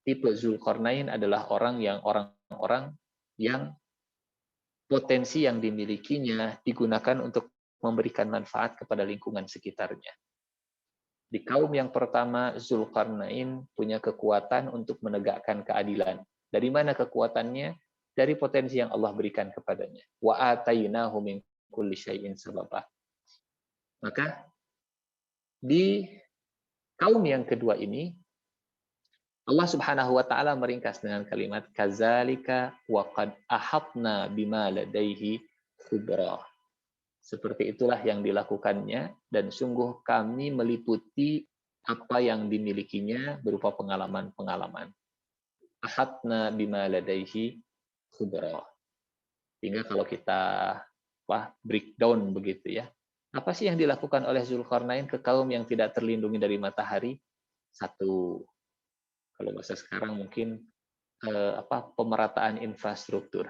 Tipe Zulkarnain adalah orang-orang yang potensi yang dimilikinya digunakan untuk memberikan manfaat kepada lingkungan sekitarnya. Di kaum yang pertama, Zulkarnain punya kekuatan untuk menegakkan keadilan. Dari mana kekuatannya? Dari potensi yang Allah berikan kepadanya. Wa atainahu min kulli syai'in sababa. Maka di kaum yang kedua ini, Allah Subhanahu wa taala meringkas dengan kalimat kadzalika wa qad ahatna bima ladaihi khubra. Seperti itulah yang dilakukannya, dan sungguh kami meliputi apa yang dimilikinya berupa pengalaman-pengalaman. Ahatna bima ladaihi khubra. Sehingga kalau kita breakdown begitu ya. Apa sih yang dilakukan oleh Zulkarnain ke kaum yang tidak terlindungi dari matahari? Satu, kalau bahasa sekarang mungkin pemerataan infrastruktur.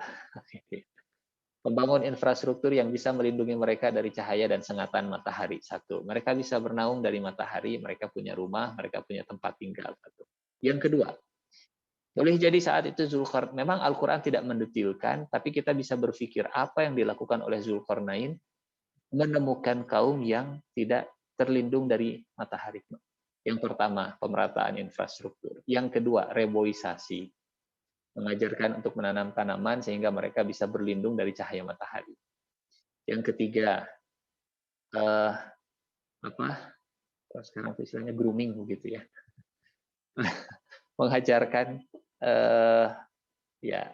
Membangun infrastruktur yang bisa melindungi mereka dari cahaya dan sengatan matahari. Satu, mereka bisa bernaung dari matahari, mereka punya rumah, mereka punya tempat tinggal. Satu. Yang kedua, boleh jadi saat itu Zulkarnain, memang Al-Quran tidak mendetilkan, tapi kita bisa berpikir apa yang dilakukan oleh Zulkarnain menemukan kaum yang tidak terlindung dari matahari. Yang pertama, pemerataan infrastruktur. Yang kedua, reboisasi. Mengajarkan untuk menanam tanaman sehingga mereka bisa berlindung dari cahaya matahari. Yang ketiga, sekarang istilahnya grooming begitu ya. Mengajarkan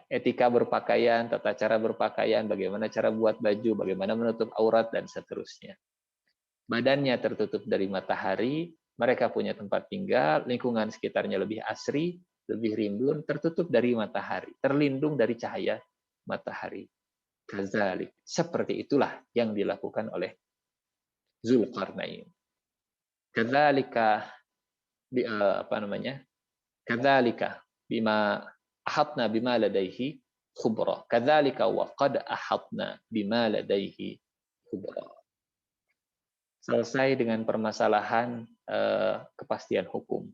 etika berpakaian, tata cara berpakaian, bagaimana cara buat baju, bagaimana menutup aurat, dan seterusnya. Badannya tertutup dari matahari, mereka punya tempat tinggal, lingkungan sekitarnya lebih asri, lebih rimbun, tertutup dari matahari, terlindung dari cahaya matahari. Kadzalik. Seperti itulah yang dilakukan oleh Zulkarnain. Kadzalika kadzalika bima ahatna bima ladaihi khubra. Kadzalika wa qad ahatna bima ladaihi khubra. Selesai dengan permasalahan kepastian hukum.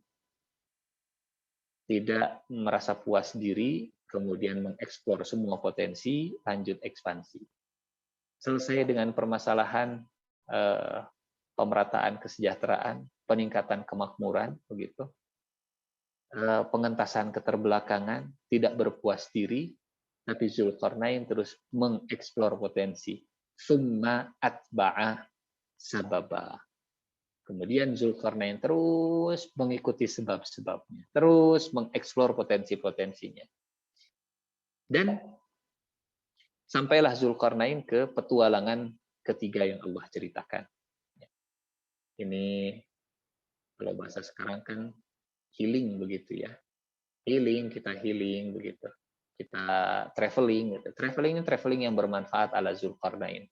Tidak merasa puas diri, kemudian mengeksplor semua potensi, lanjut ekspansi. Selesai dengan permasalahan pemerataan kesejahteraan, peningkatan kemakmuran, begitu. Pengentasan keterbelakangan, tidak berpuas diri, tapi Zulkarnain terus mengeksplor potensi. Summa atba'a sababa. Kemudian Zulkarnain terus mengikuti sebab-sebabnya, terus mengeksplor potensi-potensinya. Dan sampailah Zulkarnain ke petualangan ketiga yang Allah ceritakan. Ini kalau bahasa sekarang kan healing begitu ya. Kita healing begitu. Kita traveling gitu. Traveling yang bermanfaat ala Zulkarnain.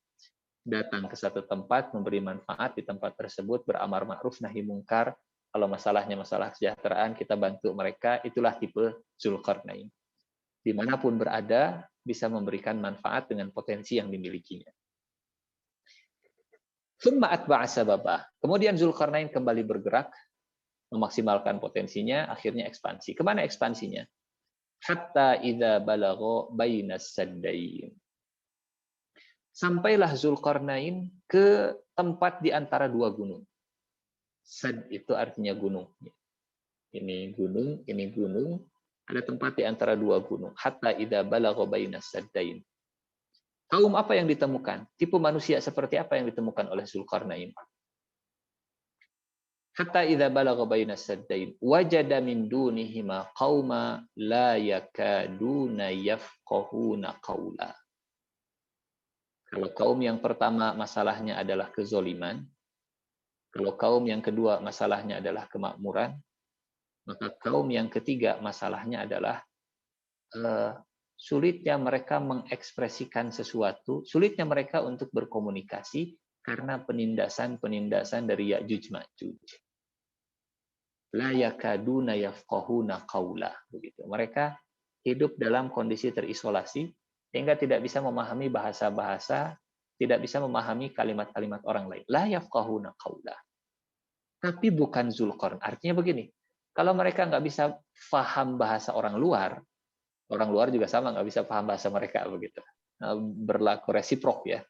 Datang ke satu tempat, memberi manfaat di tempat tersebut, beramar ma'ruf nahi mungkar. Kalau masalahnya masalah kesejahteraan, kita bantu mereka. Itulah tipe Zulkarnain. Dimanapun berada, bisa memberikan manfaat dengan potensi yang dimilikinya. Tsumma atba'a sababa. Kemudian Zulkarnain kembali bergerak, memaksimalkan potensinya, akhirnya ekspansi. Kemana ekspansinya? Hatta idza balagha bainas saddain. Sampailah Zulkarnain ke tempat di antara dua gunung. Sad itu artinya gunung. Ini gunung, ini gunung. Ada tempat di antara dua gunung. Hatta idza balagha bainas saddain. Kaum apa yang ditemukan? Tipe manusia seperti apa yang ditemukan oleh Zulkarnain? Hatta idza balagha bainas saddain wajada min dunihima qauma la yakaduna yafqahuna qaula. Kalau kaum yang pertama masalahnya adalah kezoliman, kalau kaum yang kedua masalahnya adalah kemakmuran, maka kaum yang ketiga masalahnya adalah sulitnya mereka mengekspresikan sesuatu, sulitnya mereka untuk berkomunikasi karena penindasan-penindasan dari Ya'juj Ma'juj. La yakaduna yafqahuna qaula, begitu. Mereka hidup dalam kondisi terisolasi sehingga tidak bisa memahami bahasa-bahasa, tidak bisa memahami kalimat-kalimat orang lain. La yafqahuna qaula. Tapi bukan Zulkarnain. Artinya begini, kalau mereka nggak bisa paham bahasa orang luar juga sama nggak bisa paham bahasa mereka, begitu. Berlaku resiprok ya,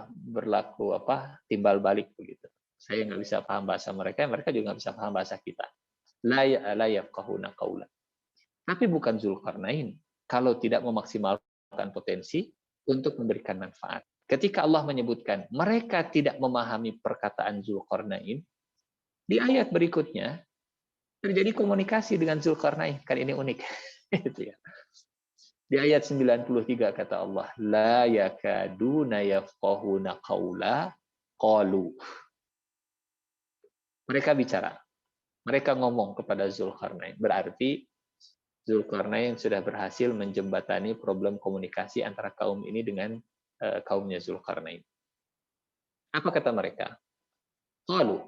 berlaku timbal balik begitu. Saya nggak bisa paham bahasa mereka, mereka juga nggak bisa paham bahasa kita. La yafqahuna qaula. Tapi bukan Zulkarnain kalau tidak memaksimalkan potensi untuk memberikan manfaat. Ketika Allah menyebutkan mereka tidak memahami perkataan Zulkarnain, di ayat berikutnya terjadi komunikasi dengan Zulkarnain. Kan ini unik. Itu ya. Di ayat 93 kata Allah, la yakaduna yafqahuna qaula qalu. Mereka bicara, mereka ngomong kepada Zulkarnain. Berarti Zulkarnain sudah berhasil menjembatani problem komunikasi antara kaum ini dengan kaumnya Zulkarnain. Apa kata mereka? Qalu,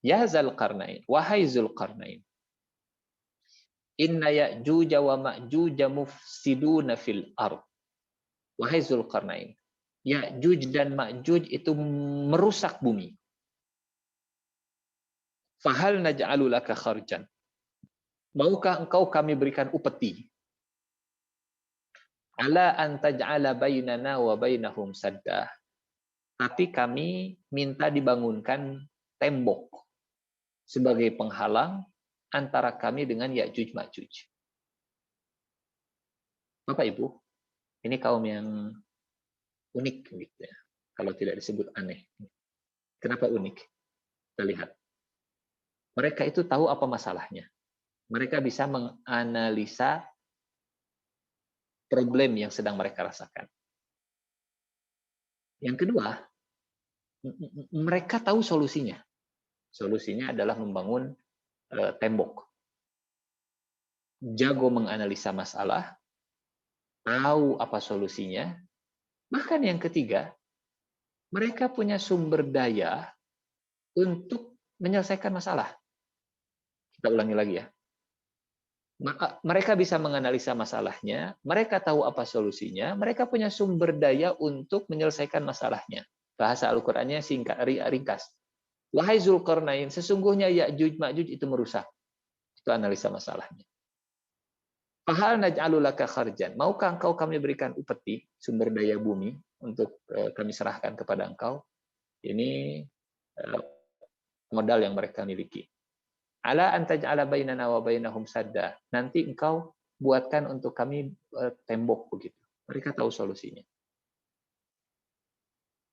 ya Zulkarnain, wahai Zulkarnain, inna Ya'juj wa Ma'juj mufsiduna fil ard. Wahai Zulkarnain, Ya'juj dan Ma'juj itu merusak bumi. Fahal naj'alu laka kharjan. Maukah engkau kami berikan upeti? Ala an taj'ala bainana wa bainahum sadda. Tapi kami minta dibangunkan tembok sebagai penghalang antara kami dengan Ya'juj Ma'juj. Bapak Ibu, ini kaum yang unik gitu ya. Kalau tidak disebut aneh. Kenapa unik? Kita lihat. Mereka itu tahu apa masalahnya. Mereka bisa menganalisa problem yang sedang mereka rasakan. Yang kedua, mereka tahu solusinya. Solusinya adalah membangun tembok. Jago menganalisa masalah, tahu apa solusinya. Bahkan yang ketiga, mereka punya sumber daya untuk menyelesaikan masalah. Kita ulangi lagi ya. Mereka bisa menganalisa masalahnya, mereka tahu apa solusinya, mereka punya sumber daya untuk menyelesaikan masalahnya. Bahasa Al-Qur'annya singkat, ringkas. Wahai Zulkarnain, sesungguhnya Ya'juj Ma'juj itu merusak. Itu analisa masalahnya. Fahal naj'alu laka kharjan. Maukah engkau kami berikan upeti, sumber daya bumi, untuk kami serahkan kepada engkau? Ini modal yang mereka miliki. Ala antaj'ala bainana wa bainahum sadda. Nanti engkau buatkan untuk kami tembok begitu. Mereka tahu solusinya.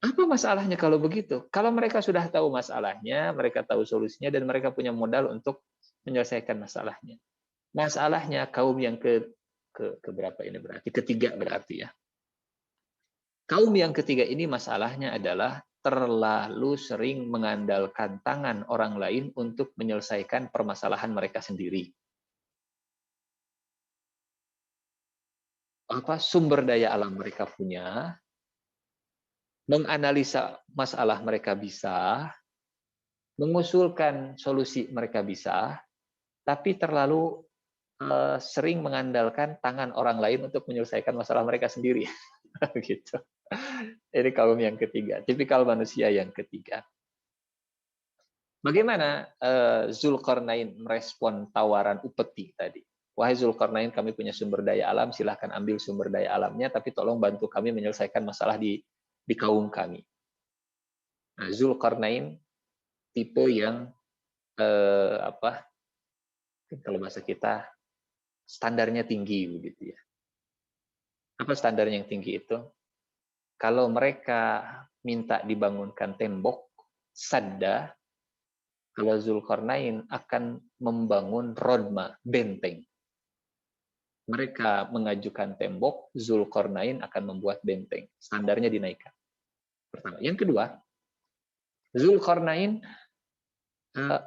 Apa masalahnya kalau begitu? Kalau mereka sudah tahu masalahnya, mereka tahu solusinya, dan mereka punya modal untuk menyelesaikan masalahnya. Masalahnya kaum yang keberapa ini berarti? Ketiga berarti ya. Kaum yang ketiga ini masalahnya adalah terlalu sering mengandalkan tangan orang lain untuk menyelesaikan permasalahan mereka sendiri. Sumber daya alam mereka punya, menganalisa masalah mereka bisa, mengusulkan solusi mereka bisa, tapi terlalu sering mengandalkan tangan orang lain untuk menyelesaikan masalah mereka sendiri. Gitu. Ini kaum yang ketiga, tipikal manusia yang ketiga. Bagaimana Zulkarnain merespon tawaran upeti tadi? Wahai Zulkarnain, kami punya sumber daya alam, silahkan ambil sumber daya alamnya, tapi tolong bantu kami menyelesaikan masalah di kaum kami. Nah, Zulkarnain tipe yang kalau bahasa kita standarnya tinggi begitu ya. Apa standar yang tinggi itu? Kalau mereka minta dibangunkan tembok, sadda, kalau Zulkarnain akan membangun rodma, benteng. Mereka mengajukan tembok, Zulkarnain akan membuat benteng. Standarnya dinaikkan. Pertama. Yang kedua, Zulkarnain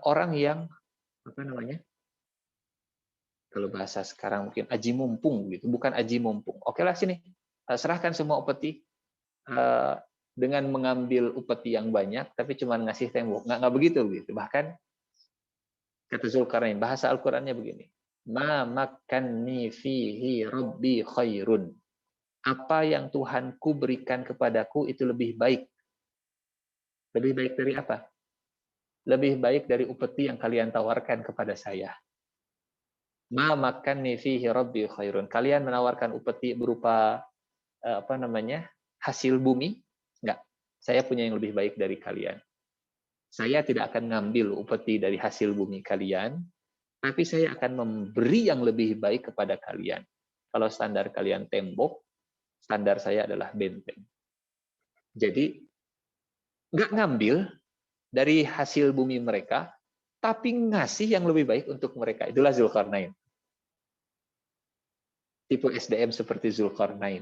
orang yang kalau bahasa sekarang mungkin aji mumpung gitu, bukan aji mumpung. Oke lah sini, serahkan semua upeti dengan mengambil upeti yang banyak, tapi cuma ngasih tembok. Nggak begitu gitu. Bahkan kata Zulkarnain, bahasa Al-Qur'annya begini. Ma makkanni fihi rabbi khairun. Apa yang Tuhanku berikan kepadaku itu lebih baik. Lebih baik dari apa? Lebih baik dari upeti yang kalian tawarkan kepada saya. Ma makkanni fihi rabbi khairun. Kalian menawarkan upeti berupa hasil bumi? Enggak. Saya punya yang lebih baik dari kalian. Saya tidak akan ngambil upeti dari hasil bumi kalian, tapi saya akan memberi yang lebih baik kepada kalian. Kalau standar kalian tembok, standar saya adalah benteng. Jadi, nggak ngambil dari hasil bumi mereka, tapi ngasih yang lebih baik untuk mereka. Itulah Zulkarnain. Tipe SDM seperti Zulkarnain.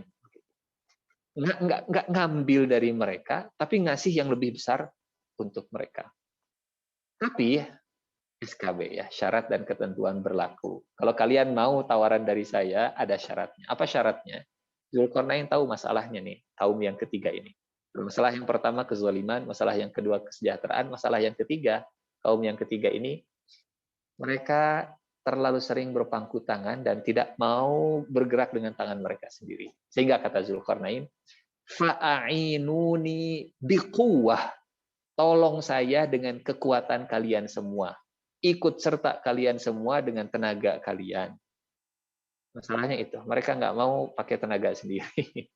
Nggak ngambil dari mereka, tapi ngasih yang lebih besar untuk mereka. Tapi SKB ya, syarat dan ketentuan berlaku. Kalau kalian mau tawaran dari saya, ada syaratnya. Apa syaratnya? Zulkarnain tahu masalahnya nih, kaum yang ketiga ini. Masalah yang pertama kezaliman, masalah yang kedua kesejahteraan, masalah yang ketiga, kaum yang ketiga ini, mereka terlalu sering berpangku tangan dan tidak mau bergerak dengan tangan mereka sendiri. Sehingga kata Zulkarnain, fa'ainuni biquwwah. Tolong saya dengan kekuatan kalian semua. Ikut serta kalian semua dengan tenaga kalian. Masalahnya itu, mereka nggak mau pakai tenaga sendiri.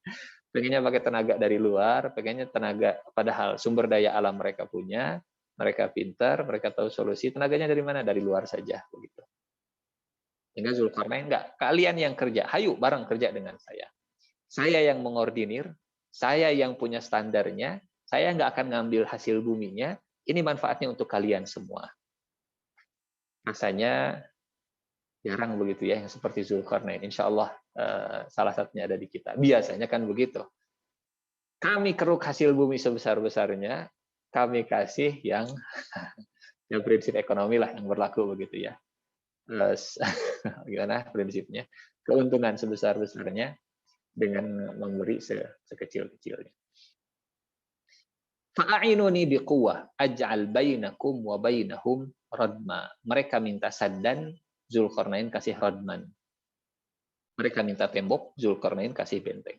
Pengennya pakai tenaga dari luar, pengennya tenaga, padahal sumber daya alam mereka punya, mereka pintar, mereka tahu solusi, tenaganya dari mana? Dari luar saja. Begitu. Sehingga Zulkarnain nggak, kalian yang kerja, hayu bareng kerja dengan saya. Saya yang mengordinir, saya yang punya standarnya, saya nggak akan ngambil hasil buminya, ini manfaatnya untuk kalian semua. Rasanya jarang begitu ya, yang seperti Zulkarnain. Insya Allah salah satunya ada di kita. Biasanya kan begitu. Kami keruk hasil bumi sebesar-besarnya, kami kasih yang prinsip ekonomi lah yang berlaku begitu ya. Gimana prinsipnya? Keuntungan sebesar-besarnya dengan memberi sekecil-kecilnya. Fa'inuni biquwwah aj'al bainakum wa bainahum radma. Mereka minta saddan, Zulkarnain kasih radman. Mereka minta tembok, Zulkarnain kasih benteng.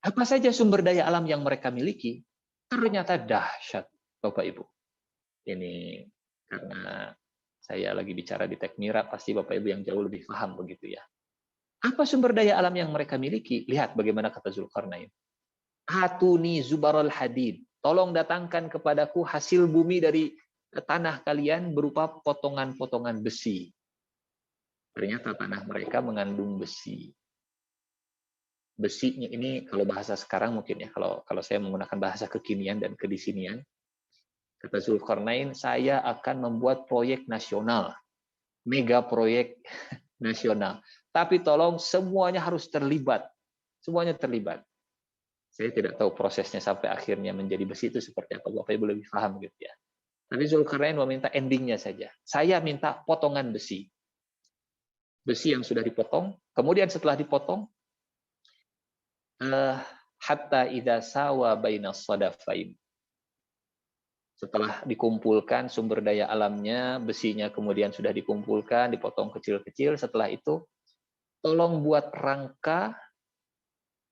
Apa saja sumber daya alam yang mereka miliki, ternyata dahsyat, Bapak Ibu. Ini karena saya lagi bicara di Tekmira, pasti Bapak Ibu yang jauh lebih paham begitu ya. Apa sumber daya alam yang mereka miliki? Lihat bagaimana kata Zulkarnain. Atuni zubarul hadid. Tolong datangkan kepadaku hasil bumi dari tanah kalian berupa potongan-potongan besi. Ternyata tanah mereka mengandung besi. Besinya ini kalau bahasa sekarang mungkin ya, kalau saya menggunakan bahasa kekinian dan kedisinian, kata Zulkarnain, saya akan membuat proyek nasional, mega proyek nasional. Tapi tolong semuanya harus terlibat. Semuanya terlibat. Saya tidak tahu prosesnya sampai akhirnya menjadi besi itu seperti apa. Bapak Ibu lebih paham gitu ya. Tapi Zulkarnain meminta endingnya saja. Saya minta potongan besi. Besi yang sudah dipotong. Kemudian setelah dipotong, hatta idza sawa bainas sadafain. Setelah dikumpulkan sumber daya alamnya, besinya kemudian sudah dikumpulkan, dipotong kecil-kecil. Setelah itu, tolong buat rangka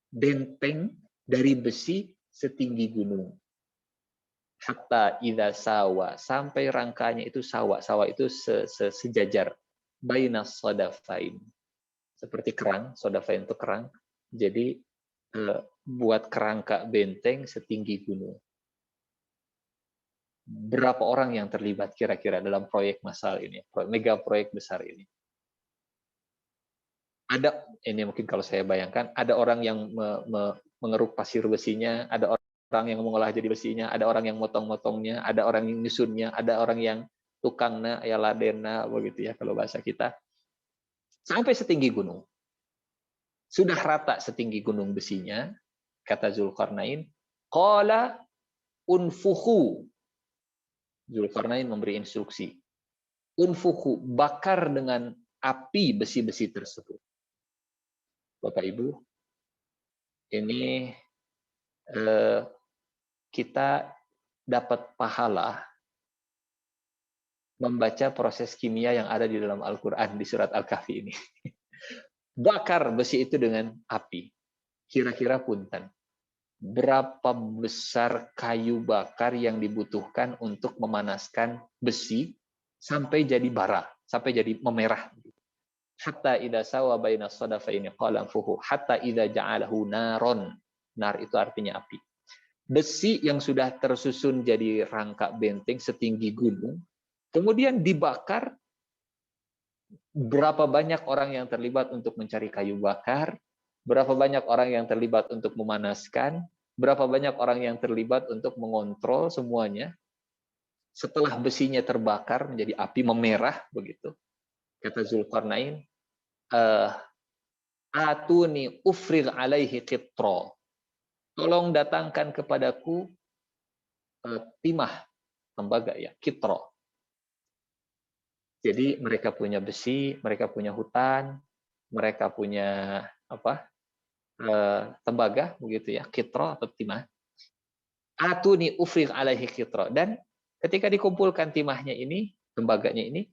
benteng dari besi setinggi gunung. Hatta idza sawa, sampai rangkanya itu sawa. Sawa itu sejajar. Baina sodafain. Seperti kerang, sodafain itu kerang. Jadi buat kerangka benteng setinggi gunung. Berapa orang yang terlibat kira-kira dalam proyek massal ini, mega proyek besar ini? Ada, ini mungkin kalau saya bayangkan, ada orang yang mengeruk pasir besinya, ada orang yang mengolah jadi besinya, ada orang yang motong-motongnya, ada orang yang nyusunnya, ada orang yang tukangnya, ya ladena, begitu ya kalau bahasa kita. Sampai setinggi gunung. Sudah rata setinggi gunung besinya, kata Zulkarnain, qala unfuhu. Zulkarnain memberi instruksi. Unfuhu, bakar dengan api besi-besi tersebut. Bapak Ibu, ini kita dapat pahala membaca proses kimia yang ada di dalam Al-Quran di surat Al-Kahfi ini. Bakar besi itu dengan api. Kira-kira punten, berapa besar kayu bakar yang dibutuhkan untuk memanaskan besi sampai jadi bara, sampai jadi memerah. Hatta idza sawa baina sadafaini qala fuhu hatta idza ja'alahu naron. Nar itu artinya api. Besi yang sudah tersusun jadi rangka benteng setinggi gunung, kemudian dibakar. Berapa banyak orang yang terlibat untuk mencari kayu bakar, berapa banyak orang yang terlibat untuk memanaskan, berapa banyak orang yang terlibat untuk mengontrol semuanya. Setelah besinya terbakar menjadi api memerah begitu, kata Zulkarnain, atuni ufrigh alaihi qitra. Tolong datangkan kepadaku timah, tembaga ya, qitra. Jadi mereka punya besi, mereka punya hutan, mereka punya tembaga begitu ya, qitra atau timah. Atuni ufrigh alaihi qitra. Dan ketika dikumpulkan timahnya ini, tembaganya ini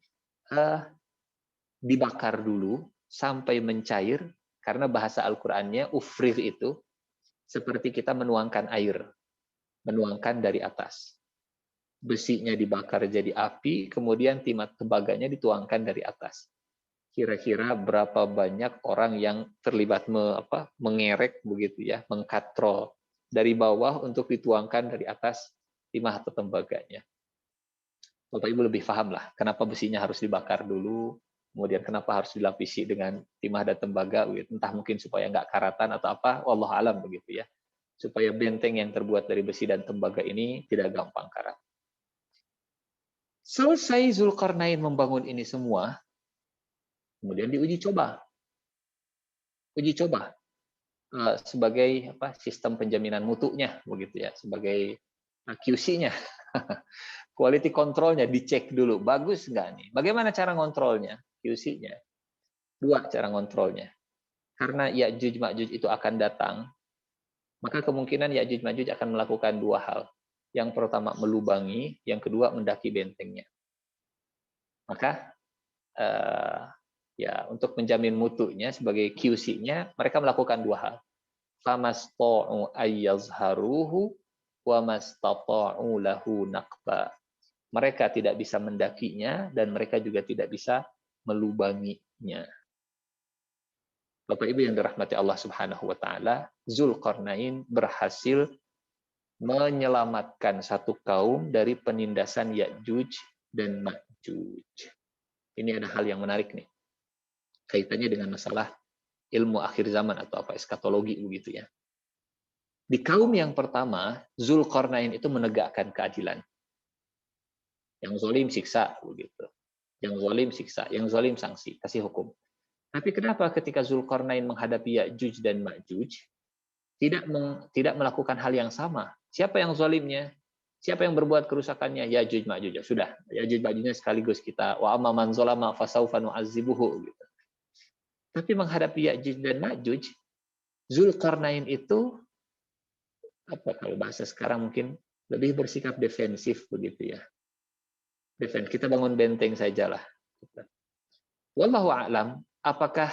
dibakar dulu sampai mencair, karena bahasa Al-Qur'annya ufrigh itu seperti kita menuangkan air, menuangkan dari atas. Besinya dibakar jadi api, kemudian timah tembaganya dituangkan dari atas. Kira-kira berapa banyak orang yang terlibat mengerek begitu ya, mengkatrol dari bawah untuk dituangkan dari atas timah atau tembaganya. Bapak Ibu lebih paham lah kenapa besinya harus dibakar dulu, kemudian kenapa harus dilapisi dengan timah dan tembaga, entah mungkin supaya nggak karatan atau apa, wallahu alam begitu ya, supaya benteng yang terbuat dari besi dan tembaga ini tidak gampang karat. Selesai Zulkarnain membangun ini semua, kemudian diuji coba. Uji coba sebagai sistem penjaminan mutunya begitu ya, sebagai QC-nya. Quality control-nya dicek dulu, bagus nggak nih? Bagaimana cara ngontrolnya? QC-nya. Dua cara ngontrolnya. Karena Ya'juj Ma'juj itu akan datang, maka kemungkinan Ya'juj Ma'juj akan melakukan dua hal. Yang pertama melubangi, yang kedua mendaki bentengnya. Maka ya untuk menjamin mutunya sebagai QC-nya, mereka melakukan dua hal. Famasta'u ayyazharuhu wa mastata'u lahu naqba. Mereka tidak bisa mendakinya dan mereka juga tidak bisa melubanginya. Bapak Ibu yang dirahmati Allah Subhanahu wa taala, Zulkarnain berhasil menyelamatkan satu kaum dari penindasan Ya'juj dan Ma'juj. Ini ada hal yang menarik nih. Kaitannya dengan masalah ilmu akhir zaman atau eskatologi begitu ya. Di kaum yang pertama, Zulkarnain itu menegakkan keadilan. Yang zalim siksa begitu. Yang zalim siksa, yang zalim sanksi, kasih hukum. Tapi kenapa ketika Zulkarnain menghadapi Ya'juj dan Ma'juj tidak melakukan hal yang sama? Siapa yang zalimnya? Siapa yang berbuat kerusakannya? Ya'juj Ma'juj. Sudah, Ya'juj Ma'jujnya sekaligus kita wa amma man zalama fasawfa nu'adzibuhu gitu. Tapi menghadapi Ya'juj dan Ma'juj, Zulkarnain itu kalau bahasa sekarang mungkin lebih bersikap defensif begitu ya. Kita bangun benteng sajalah. Wallahu a'lam, apakah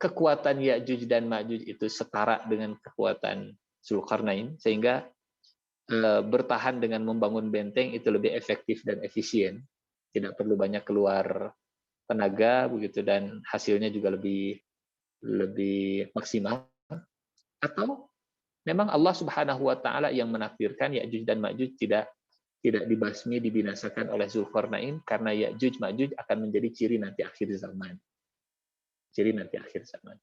kekuatan Ya'juj dan Ma'juj itu setara dengan kekuatan Zulkarnain, sehingga bertahan dengan membangun benteng itu lebih efektif dan efisien, tidak perlu banyak keluar tenaga begitu, dan hasilnya juga lebih maksimal. Atau memang Allah Subhanahu wa taala yang menakdirkan Ya'juj dan Ma'juj tidak dibasmi, dibinasakan oleh Zulkarnain, karena Ya'juj Ma'juj akan menjadi ciri nanti akhir zaman. Ciri nanti akhir zaman.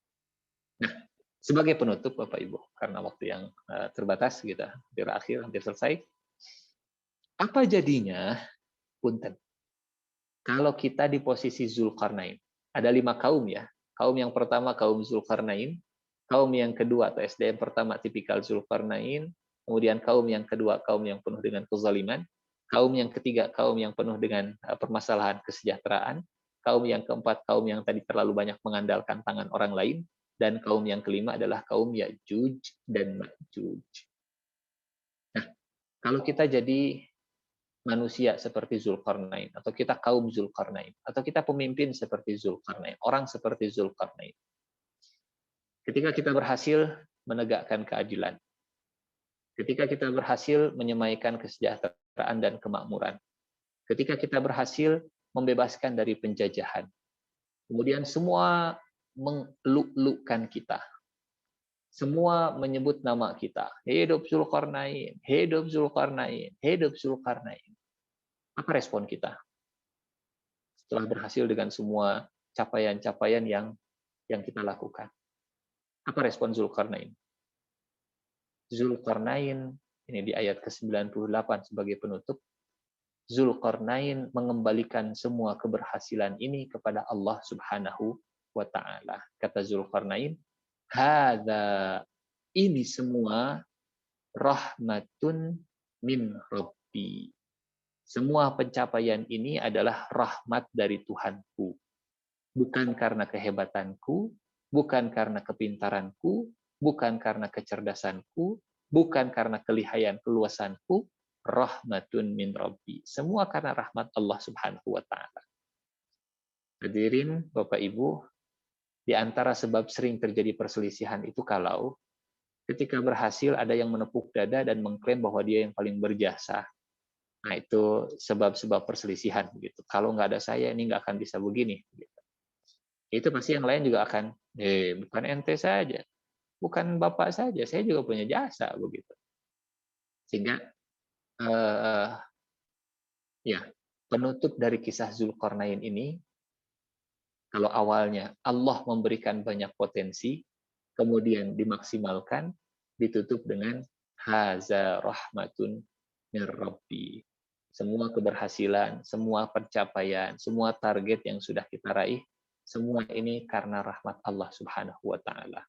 Nah, sebagai penutup Bapak Ibu, karena waktu yang terbatas, kita hampir selesai. Apa jadinya, punten, kalau kita di posisi Zulkarnain? Ada 5 kaum ya. Kaum yang pertama kaum Zulkarnain, kaum yang kedua atau SDM pertama tipikal Zulkarnain, kemudian kaum yang kedua kaum yang penuh dengan kezaliman, kaum yang ketiga kaum yang penuh dengan permasalahan kesejahteraan, kaum yang keempat kaum yang tadi terlalu banyak mengandalkan tangan orang lain, dan kaum yang kelima adalah kaum Ya'juj dan Ma'juj. Nah, kalau kita jadi manusia seperti Zulkarnain, atau kita kaum Zulkarnain, atau kita pemimpin seperti Zulkarnain, orang seperti Zulkarnain, ketika kita berhasil menegakkan keadilan, ketika kita berhasil menyemaikan kesejahteraan dan kemakmuran, ketika kita berhasil membebaskan dari penjajahan, kemudian semua mengeluk-elukkan kita, semua menyebut nama kita, hidup Zulkarnain, hidup Zulkarnain, hidup Zulkarnain. Apa respon kita setelah berhasil dengan semua capaian-capaian yang kita lakukan? Apa respon Zulkarnain? Zulkarnain, ini di ayat ke-98 sebagai penutup, Zulkarnain mengembalikan semua keberhasilan ini kepada Allah Subhanahu wa ta'ala. Kata Zulkarnain, hadza, ini semua rahmatun min Rabbi. Semua pencapaian ini adalah rahmat dari Tuhanku. Bukan karena kehebatanku, bukan karena kepintaranku, bukan karena kecerdasanku, bukan karena kelihayan keluasanku, rahmatun min Rabbi. Semua karena rahmat Allah Subhanahu wa ta'ala. Hadirin Bapak Ibu, di antara sebab sering terjadi perselisihan itu kalau ketika berhasil ada yang menepuk dada dan mengklaim bahwa dia yang paling berjasa. Nah, itu sebab-sebab perselisihan begitu. Kalau nggak ada saya ini nggak akan bisa begini. Gitu. Itu pasti yang lain juga akan, bukan ente saja, bukan bapak saja, saya juga punya jasa begitu. Sehingga ya, penutup dari kisah Zulkarnain ini, kalau awalnya Allah memberikan banyak potensi, kemudian dimaksimalkan, ditutup dengan haza rahmatun min Rabbi. Semua keberhasilan, semua pencapaian, semua target yang sudah kita raih, semua ini karena rahmat Allah Subhanahu wa ta'ala.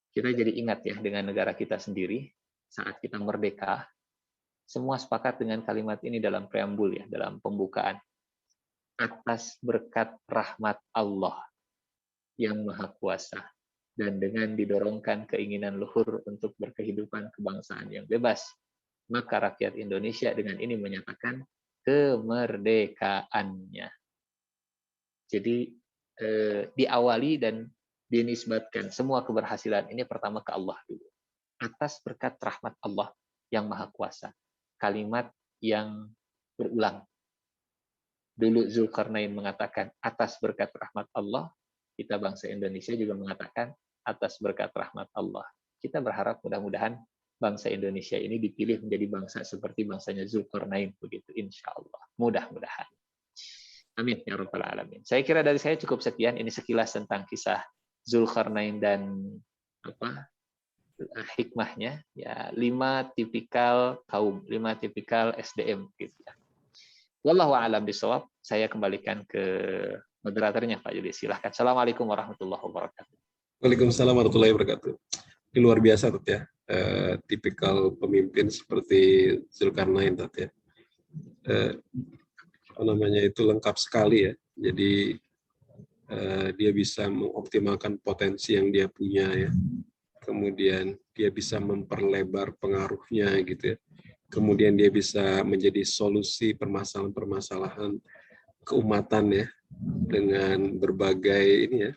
Kita jadi ingat ya dengan negara kita sendiri, saat kita merdeka, semua sepakat dengan kalimat ini dalam preambul ya, dalam pembukaan. Atas berkat rahmat Allah yang Maha Kuasa, dan dengan didorongkan keinginan luhur untuk berkehidupan kebangsaan yang bebas, maka rakyat Indonesia dengan ini menyatakan kemerdekaannya. Jadi diawali dan dinisbatkan semua keberhasilan ini pertama ke Allah dulu. Atas berkat rahmat Allah yang Maha Kuasa. Kalimat yang berulang. Dulu Zulkarnain mengatakan atas berkat rahmat Allah, kita bangsa Indonesia juga mengatakan atas berkat rahmat Allah. Kita berharap mudah-mudahan bangsa Indonesia ini dipilih menjadi bangsa seperti bangsanya Zulkarnain begitu, insya Allah. Mudah-mudahan. Amin ya rabbal alamin. Saya kira dari saya cukup sekian. Ini sekilas tentang kisah Zulkarnain dan hikmahnya. Ya, 5 tipikal kaum, 5 tipikal SDM gitu ya. Wallahu a'lam bishawab. Saya kembalikan ke moderatornya Pak Yudi. Silahkan. Assalamualaikum warahmatullahi wabarakatuh. Waalaikumsalam warahmatullahi wabarakatuh. Ini luar biasa Tat ya. Tipikal pemimpin seperti Zulkarnain Tat ya. Itu lengkap sekali ya. Jadi dia bisa mengoptimalkan potensi yang dia punya ya. Kemudian dia bisa memperlebar pengaruhnya gitu ya. Kemudian dia bisa menjadi solusi permasalahan-permasalahan keumatan ya, dengan berbagai ini ya,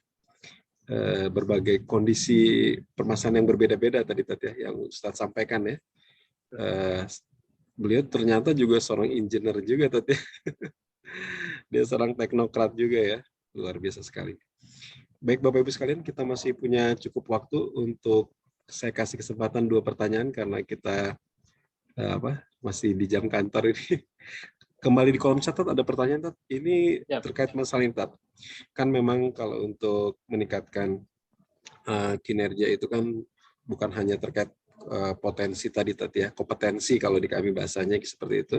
berbagai kondisi permasalahan yang berbeda-beda tadi ya, yang Ustadz sampaikan ya. Beliau ternyata juga seorang engineer juga tadi. Dia seorang teknokrat juga ya, luar biasa sekali. Baik Bapak Ibu sekalian, kita masih punya cukup waktu untuk saya kasih kesempatan 2 pertanyaan karena kita masih di jam kantor ini. Kembali di kolom chat ada pertanyaan Tat. Ini terkait masalah ini Tat. Kan memang kalau untuk meningkatkan kinerja itu kan bukan hanya terkait potensi tadi ya, kompetensi kalau di kami bahasanya seperti itu,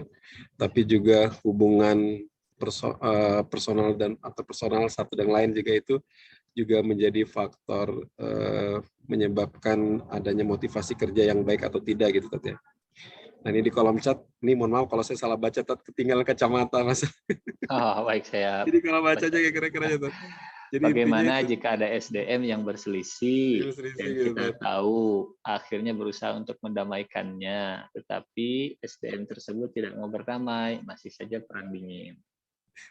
tapi juga hubungan personal atau personal satu dan lain juga itu juga menjadi faktor menyebabkan adanya motivasi kerja yang baik atau tidak gitu Tat ya. Nah ini di kolom chat, ini mohon maaf kalau saya salah baca Tat, ketinggalan kacamata Mas. Oh, baik, saya Jadi kalau baca aja kira-kira ya Tat. Jadi bagaimana jika ada SDM yang berselisih dan gitu, kita tahu akhirnya berusaha untuk mendamaikannya, tetapi SDM tersebut tidak mau berdamai, masih saja perang dingin.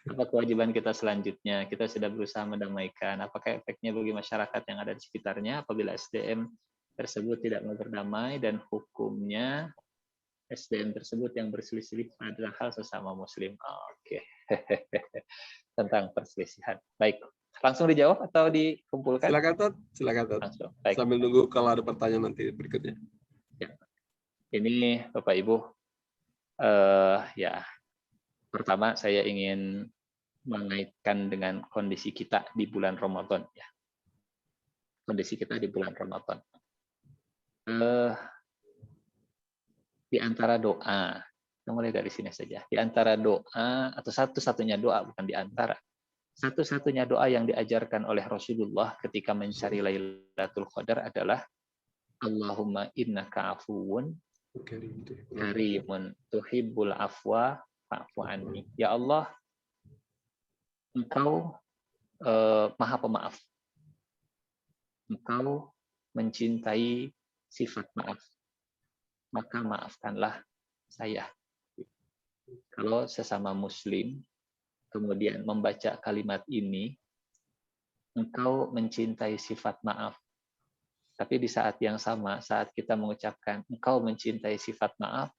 Apa kewajiban kita selanjutnya? Kita sudah berusaha mendamaikan. Apakah efeknya bagi masyarakat yang ada di sekitarnya apabila SDM tersebut tidak mau berdamai dan hukumnya SDM tersebut yang berselisih adalah hal sesama Muslim? Oke. Tentang perselisihan. Baik. Langsung dijawab atau dikumpulkan? Silakan Tat. Langsung. Baik. Sambil nunggu kalau ada pertanyaan nanti berikutnya. Ya. Ini Bapak Ibu, ya pertama saya ingin mengaitkan dengan kondisi kita di bulan Ramadan. Ya. Kondisi kita di bulan Ramadan. Di antara doa, kita mulai dari sini saja. Di antara doa atau satu-satunya doa, bukan di antara. Satu-satunya doa yang diajarkan oleh Rasulullah ketika mencari Lailatul Qadar adalah Allahumma innaka afuwun karimun tuhibbul afwa fa'fu anni. Ya Allah, Engkau Maha Pemaaf. Engkau mencintai sifat maaf. Maka maafkanlah saya. Kalau sesama Muslim kemudian membaca kalimat ini, engkau mencintai sifat maaf. Tapi di saat yang sama, saat kita mengucapkan engkau mencintai sifat maaf,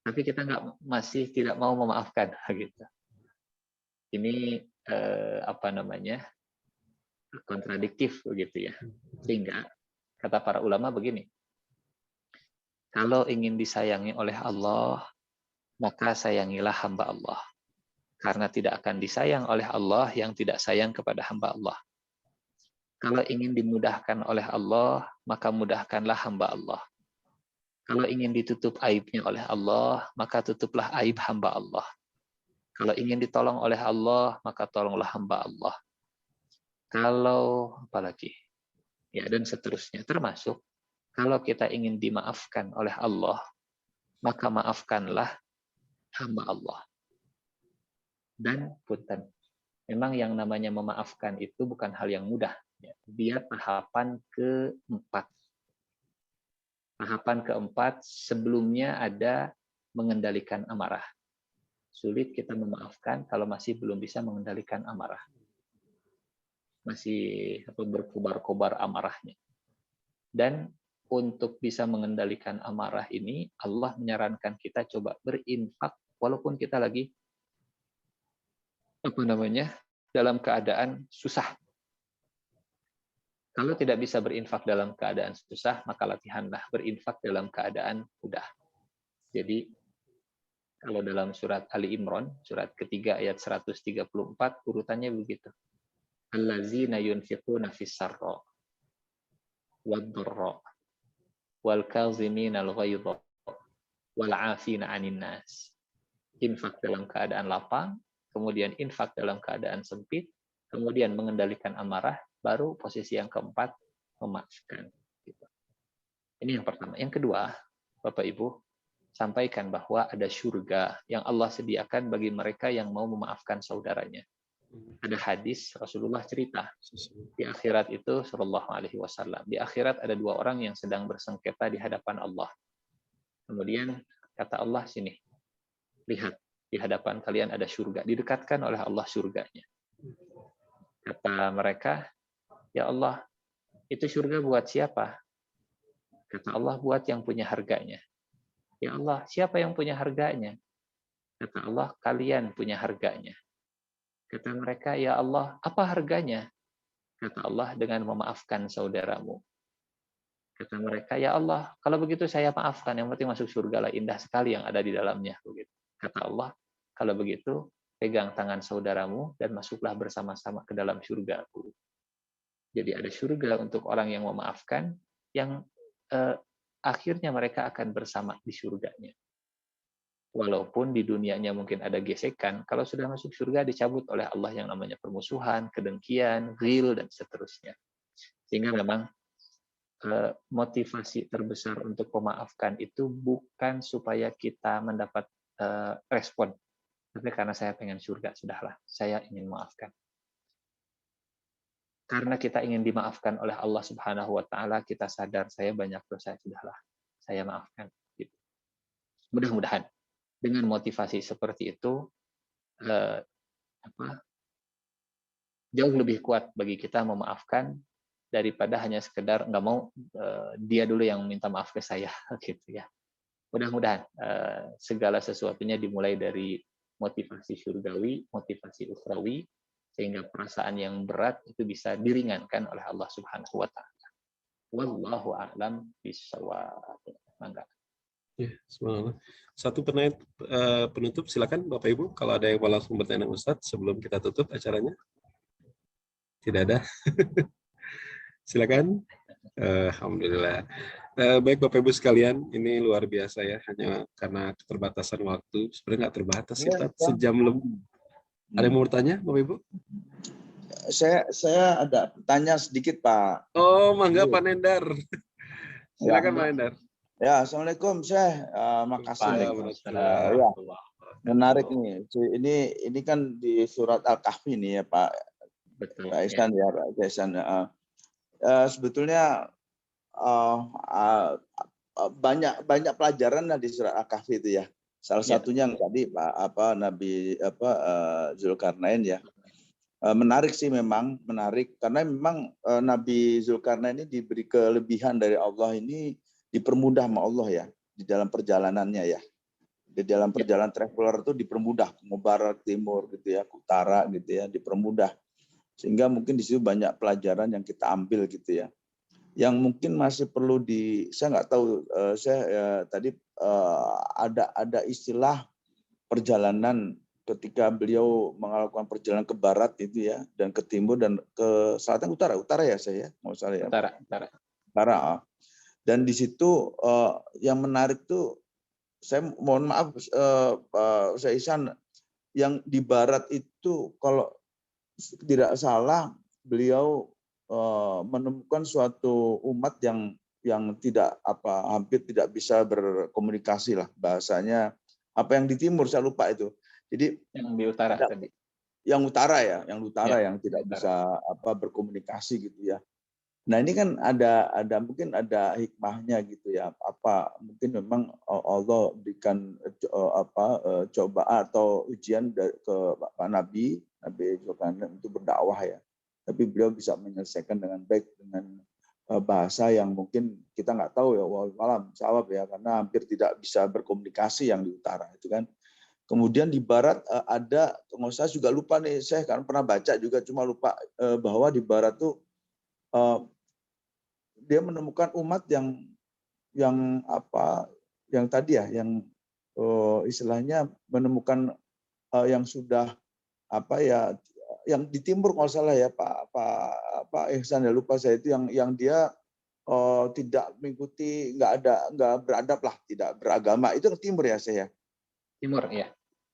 tapi kita masih tidak mau memaafkan, gitu. Ini kontradiktif begitu ya. Sehingga kata para ulama begini, kalau ingin disayangi oleh Allah, maka sayangilah hamba Allah. Karena tidak akan disayang oleh Allah yang tidak sayang kepada hamba Allah. Kalau ingin dimudahkan oleh Allah, maka mudahkanlah hamba Allah. Kalau ingin ditutup aibnya oleh Allah, maka tutuplah aib hamba Allah. Kalau ingin ditolong oleh Allah, maka tolonglah hamba Allah. Kalau apalagi, ya dan seterusnya, termasuk kalau kita ingin dimaafkan oleh Allah, maka maafkanlah hamba Allah. Dan punten, memang yang namanya memaafkan itu bukan hal yang mudah. Dia tahapan keempat. Tahapan keempat sebelumnya ada mengendalikan amarah. Sulit kita memaafkan kalau masih belum bisa mengendalikan amarah. Masih berkobar-kobar amarahnya. Dan untuk bisa mengendalikan amarah ini, Allah menyarankan kita coba berinfak walaupun kita lagi dalam keadaan susah. Kalau tidak bisa berinfak dalam keadaan susah, maka latihanlah berinfak dalam keadaan mudah. Jadi kalau dalam surat Ali Imran, surat ketiga ayat 134, urutannya begitu. Allazina yunfiquna fis-sarra wad-dharra wal kazimina al-ghaidha wal 'afina 'anil nas. Infak dalam keadaan lapang, kemudian infak dalam keadaan sempit, kemudian mengendalikan amarah, baru posisi yang keempat, memaafkan. Ini yang pertama. Yang kedua, Bapak Ibu, sampaikan bahwa ada surga yang Allah sediakan bagi mereka yang mau memaafkan saudaranya. Ada hadis Rasulullah cerita, di akhirat itu sallallahu alaihi wasallam, di akhirat ada dua orang yang sedang bersengketa di hadapan Allah. Kemudian kata Allah, sini, lihat, di hadapan kalian ada surga, didekatkan oleh Allah surganya. Kata mereka, Ya Allah, itu surga buat siapa? Kata Allah, buat yang punya harganya. Ya Allah, siapa yang punya harganya? Kata Allah, kalian punya harganya. Kata mereka, ya Allah, apa harganya? Kata Allah, dengan memaafkan saudaramu. Kata mereka, ya Allah, kalau begitu saya maafkan, yang penting masuk surga lah, indah sekali yang ada di dalamnya. Kata Allah, kalau begitu, pegang tangan saudaramu dan masuklah bersama-sama ke dalam surgaku. Jadi ada surga untuk orang yang memaafkan, yang akhirnya mereka akan bersama di surganya. Walaupun di dunianya mungkin ada gesekan, kalau sudah masuk surga dicabut oleh Allah yang namanya permusuhan, kedengkian, ghil, dan seterusnya. Sehingga memang motivasi terbesar untuk memaafkan itu bukan supaya kita mendapat respon, tapi karena saya pengen surga, sudahlah, saya ingin memaafkan. Karena kita ingin dimaafkan oleh Allah Subhanahu wa Ta'ala, kita sadar saya banyak dosa, sudahlah, saya maafkan. Gitu. Mudah-mudahan dengan motivasi seperti itu jauh lebih kuat bagi kita memaafkan daripada hanya sekedar nggak mau dia dulu yang minta maaf ke saya, gitu ya. Mudah-mudahan segala sesuatunya dimulai dari motivasi surgawi, motivasi ukhrawi, sehingga perasaan yang berat itu bisa diringankan oleh Allah Subhanahu wa Ta'ala. Wallahu a'lam bishawab. Mangga. Ya, subhanallah. Satu penutup, silakan Bapak Ibu, kalau ada yang mau langsung bertanya Ustadz sebelum kita tutup acaranya. Tidak ada. Silakan. Alhamdulillah. Baik Bapak Ibu sekalian, ini luar biasa ya, hanya karena keterbatasan waktu. Sebenarnya nggak terbatas sih, Pak. Sejam lebih. Ada yang mau bertanya, Bapak Ibu? Saya ada tanya sedikit, Pak. Oh, mangga Pak Nendar. Silakan Pak Nendar. Ya, assalamualaikum, Syekh. Makasih nih. Ya, menarik nih. Ini kan di surat Al-Kahfi nih ya, Pak. Betul. Pak Ihsan ya, Pak Ihsan. Sebetulnya banyak pelajaran di surat Al-Kahfi itu ya. Salah satunya yang tadi Nabi Zulkarnain ya. Menarik sih, memang menarik karena memang Nabi Zulkarnain ini diberi kelebihan dari Allah, ini dipermudah sama Allah ya di dalam perjalanannya ya. Di dalam perjalanan traveler itu dipermudah ke barat, timur gitu ya, ke utara gitu ya, dipermudah. Sehingga mungkin di situ banyak pelajaran yang kita ambil gitu ya. Yang mungkin masih perlu saya nggak tahu, tadi ada istilah perjalanan ketika beliau melakukan perjalanan ke barat itu ya, dan ke timur dan ke selatan, utara ya saya mau salah ya. Utara. Dan di situ yang menarik tuh, saya mohon maaf saya Ihsan, yang di barat itu kalau tidak salah beliau menemukan suatu umat yang tidak hampir tidak bisa berkomunikasi lah bahasanya. Apa yang di timur saya lupa itu. Jadi yang di utara tadi. Yang utara ya, yang tidak bisa berkomunikasi gitu ya. Nah, ini kan mungkin ada hikmahnya gitu ya. Mungkin memang Allah berikan cobaan atau ujian ke Pak Nabi Zulkarnain untuk berdakwah ya. Tapi beliau bisa menyelesaikan dengan baik dengan bahasa yang mungkin kita nggak tahu ya, malam sawab ya, karena hampir tidak bisa berkomunikasi yang di utara itu kan. Kemudian di barat ada, saya juga lupa nih, saya kan pernah baca juga cuma lupa bahwa di barat tuh dia menemukan umat yang tadi ya, yang istilahnya menemukan yang sudah yang di timur kalau salah ya Pak Ihsan ya, lupa saya itu, yang dia tidak mengikuti, nggak beradab lah, tidak beragama, itu ke timur ya saya. Timur ya.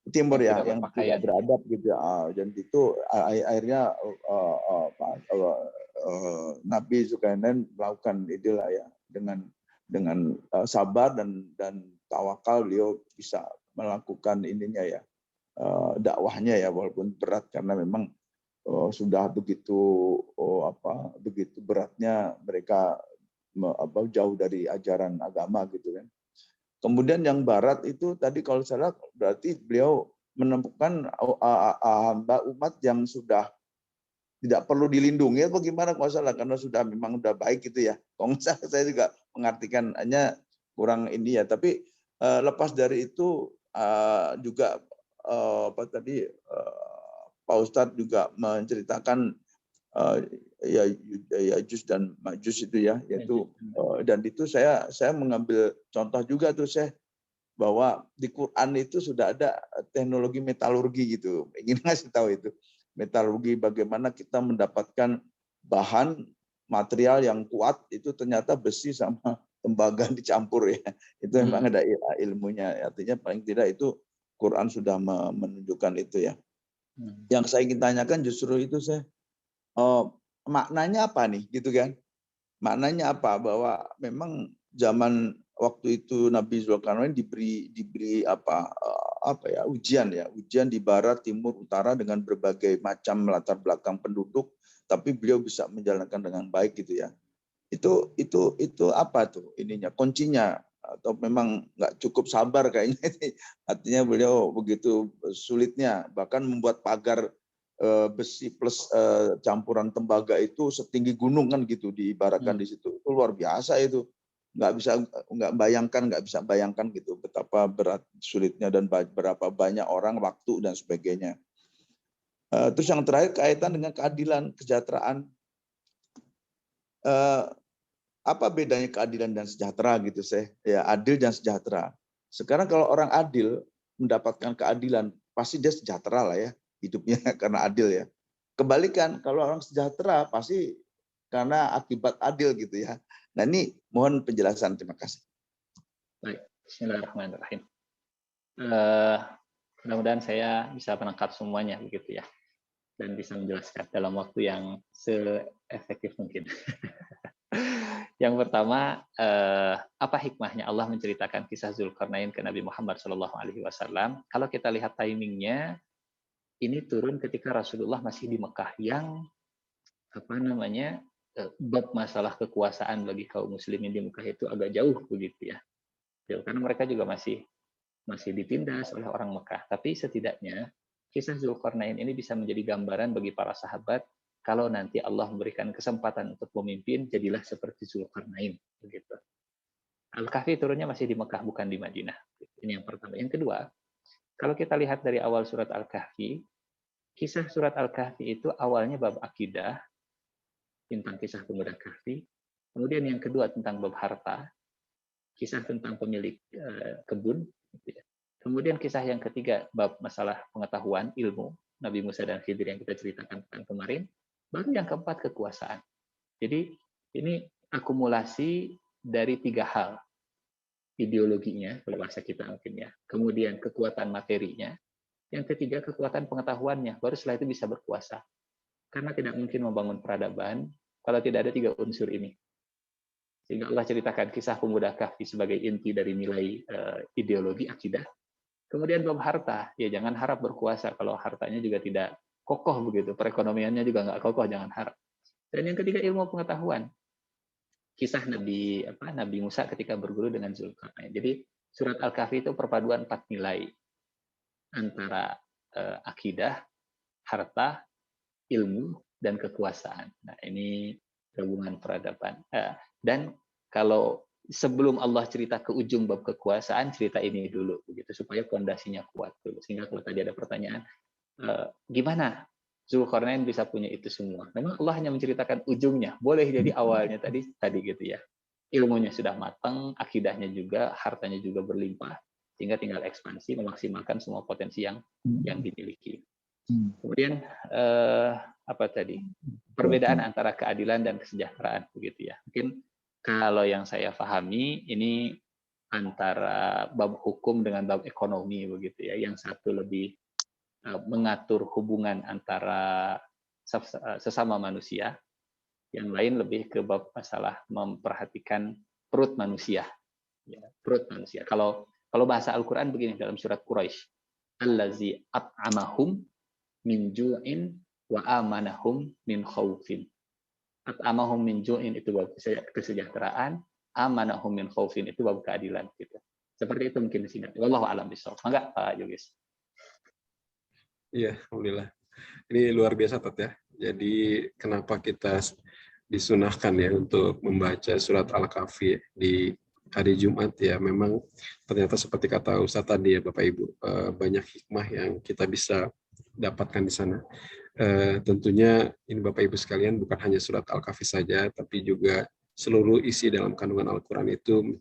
Timur ya, yang tidak beradab gitu ya. Dan itu akhirnya Nabi Zulkarnain melakukan itulah ya, dengan sabar dan tawakal beliau bisa melakukan ininya ya, dakwahnya ya, walaupun berat karena memang sudah begitu beratnya mereka jauh dari ajaran agama gitu kan. Kemudian yang barat itu tadi kalau salah berarti beliau menemukan hamba umat yang sudah tidak perlu dilindungi atau gimana kalau salah karena sudah memang udah baik gitu ya. Kalau nggak salah saya juga mengartikan hanya kurang ini ya. Tapi lepas dari itu juga apa tadi Pak Ustadz juga menceritakan ya Yajus dan Majus itu ya, yaitu dan itu saya mengambil contoh juga tuh saya bahwa di Quran itu sudah ada teknologi metalurgi gitu. Ingin ngasih tahu itu metalurgi bagaimana kita mendapatkan bahan material yang kuat itu ternyata besi sama tembaga dicampur ya. Itu memang ada ilmunya. Artinya paling tidak itu Quran sudah menunjukkan itu ya. Yang saya ingin tanyakan justru itu saya maknanya apa nih gitu kan? Maknanya apa bahwa memang zaman waktu itu Nabi Zulkarnain diberi ujian di barat, timur, utara dengan berbagai macam latar belakang penduduk, tapi beliau bisa menjalankan dengan baik gitu ya. Itu apa tuh ininya kuncinya atau memang nggak cukup sabar kayaknya artinya beliau begitu sulitnya bahkan membuat pagar besi plus campuran tembaga itu setinggi gunung kan gitu diibaratkan di situ. Itu luar biasa itu. Nggak bisa bayangkan gitu betapa berat sulitnya dan berapa banyak orang, waktu dan sebagainya. Terus yang terakhir kaitan dengan keadilan, kesejahteraan. Apa bedanya keadilan dan sejahtera gitu saya? Ya, adil dan sejahtera. Sekarang kalau orang adil mendapatkan keadilan, pasti dia sejahtera lah ya hidupnya karena adil ya. Kebalikan kalau orang sejahtera pasti karena akibat adil gitu ya. Nah ini mohon penjelasan, terima kasih. Baik, Bismillahirrahmanirrahim. Mudah-mudahan saya bisa menangkap semuanya begitu ya, dan bisa menjelaskan dalam waktu yang se-efektif mungkin. Yang pertama, apa hikmahnya Allah menceritakan kisah Zulkarnain ke Nabi Muhammad SAW? Kalau kita lihat timingnya, ini turun ketika Rasulullah masih di Mekah yang bab masalah kekuasaan bagi kaum muslimin di Mekah itu agak jauh begitu ya. Karena mereka juga masih ditindas oleh orang Mekah. Tapi setidaknya kisah Zulkarnain ini bisa menjadi gambaran bagi para sahabat kalau nanti Allah memberikan kesempatan untuk memimpin, jadilah seperti Zulkarnain begitu. Al-Kahfi turunnya masih di Mekah bukan di Madinah. Ini yang pertama. Yang kedua, kalau kita lihat dari awal surat Al-Kahfi, kisah surat Al-Kahfi itu awalnya bab akidah, tentang kisah pemuda Kahfi. Kemudian yang kedua tentang bab harta, kisah tentang pemilik kebun. Kemudian kisah yang ketiga bab masalah pengetahuan, ilmu, Nabi Musa dan Khidir yang kita ceritakan kemarin. Baru yang keempat kekuasaan. Jadi ini akumulasi dari 3 hal. Ideologinya, kalau bahasa kita mungkin ya. Kemudian kekuatan materinya. Yang ketiga kekuatan pengetahuannya. Baru setelah itu bisa berkuasa. Karena tidak mungkin membangun peradaban kalau tidak ada 3 unsur ini. Sehingga Allah ceritakan kisah pemuda Kahfi sebagai inti dari nilai ideologi akidah. Kemudian bab harta, ya jangan harap berkuasa kalau hartanya juga tidak kokoh begitu, perekonomiannya juga nggak kokoh, jangan harap. Dan yang ketiga ilmu pengetahuan. Kisah Nabi Musa ketika berguru dengan Zulkarnain. Jadi surat Al-Kahfi itu perpaduan 4 nilai antara akidah, harta, ilmu, dan kekuasaan. Nah, ini gabungan peradaban. Dan kalau sebelum Allah cerita ke ujung bab kekuasaan, cerita ini dulu, begitu supaya fondasinya kuat dulu. Sehingga kalau tadi ada pertanyaan, gimana Zulkarnain bisa punya itu semua? Memang Allah hanya menceritakan ujungnya. Boleh jadi awalnya tadi gitu ya. Ilmunya sudah matang, akidahnya juga, hartanya juga berlimpah, sehingga tinggal ekspansi, memaksimalkan semua potensi yang dimiliki. Kemudian perbedaan antara keadilan dan kesejahteraan begitu ya. Mungkin kalau yang saya pahami ini antara bab hukum dengan bab ekonomi begitu ya. Yang satu lebih mengatur hubungan antara sesama manusia, yang lain lebih ke bab masalah memperhatikan perut manusia. Ya, perut manusia. Kalau bahasa Al-Quran begini dalam surat Quraisy, allazi at'amahum min ju'in wa amanahum min khaufin. At'amahum min ju'in itu bab kesejahteraan, amanahum min khaufin itu bab keadilan gitu. Seperti itu mungkin singkat. Wallahu a'lam bishawab. Mangga Pak Yogis. Iya, alhamdulillah. Ini luar biasa Tat ya. Jadi kenapa kita disunahkan ya untuk membaca surat Al-Kahfi di hari Jumat ya, memang ternyata seperti kata Ustaz tadi ya Bapak Ibu, banyak hikmah yang kita bisa dapatkan di sana. Tentunya ini Bapak Ibu sekalian bukan hanya surat Al-Kahfi saja, tapi juga seluruh isi dalam kandungan Al-Quran itu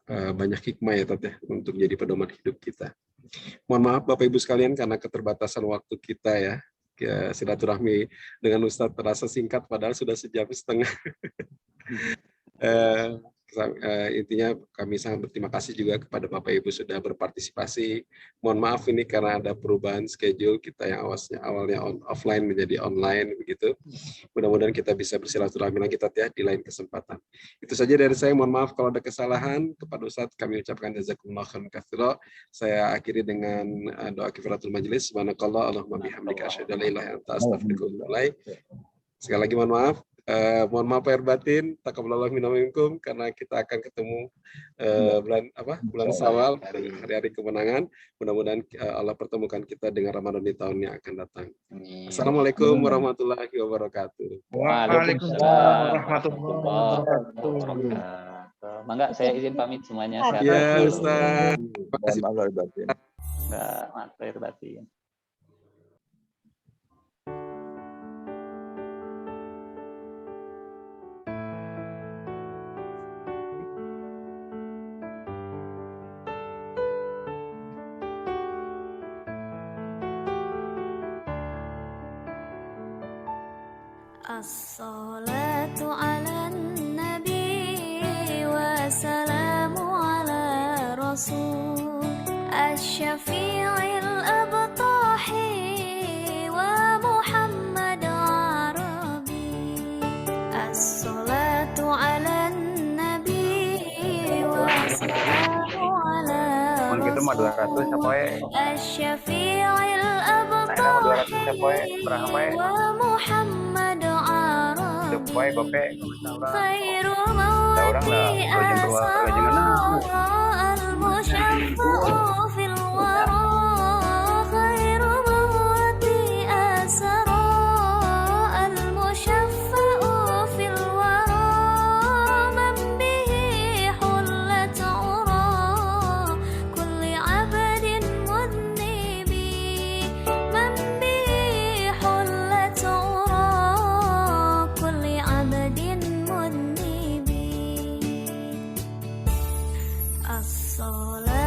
banyak hikmah ya Tat ya, untuk jadi pedoman hidup kita. Mohon maaf Bapak Ibu sekalian karena keterbatasan waktu kita ya, silaturahmi dengan Ustadz terasa singkat padahal sudah sejam setengah. Intinya kami sangat berterima kasih juga kepada Bapak Ibu sudah berpartisipasi. Mohon maaf ini karena ada perubahan schedule kita yang awalnya offline menjadi online begitu. Mudah-mudahan kita bisa bersilaturahmi lagi ya di lain kesempatan. Itu saja dari saya. Mohon maaf kalau ada kesalahan. Kepada Ustadz kami ucapkan jazakumullah khairan katsira. Saya akhiri dengan doa kifaratul majelis. Subhanakallah Allahumma bihamdika asyhadu an la ilaha illa anta astaghfiruka wa atubu ilaik. Sekali lagi mohon maaf. Mohon maaf lahir batin, taqabbalallahu minna wa minkum, karena kita akan ketemu bulan Syawal, hari-hari kemenangan. Mudah-mudahan Allah pertemukan kita dengan Ramadan di tahun yang akan datang. Assalamualaikum warahmatullahi wabarakatuh. Waalaikumsalam warahmatullahi wabarakatuh. Mangga saya izin pamit semuanya. Ya Ustaz. Terima kasih. Maaf lahir batin. Maaf lahir batin. As-salatu ala nabi wa salamu ala rasul asy-syafi'il abtahi wa Muhammad Arabi. As-salatu ala nabi wa salamu ala rasul asy-syafi'il abtahi wa Muhammad khairu mawati asara al-musyaffa'u fil wara khairu mawati asara al-musyaffa'u fil wara man bihi hullat ura kulli 'abdin mudnibi man bihi hullat ura as-salat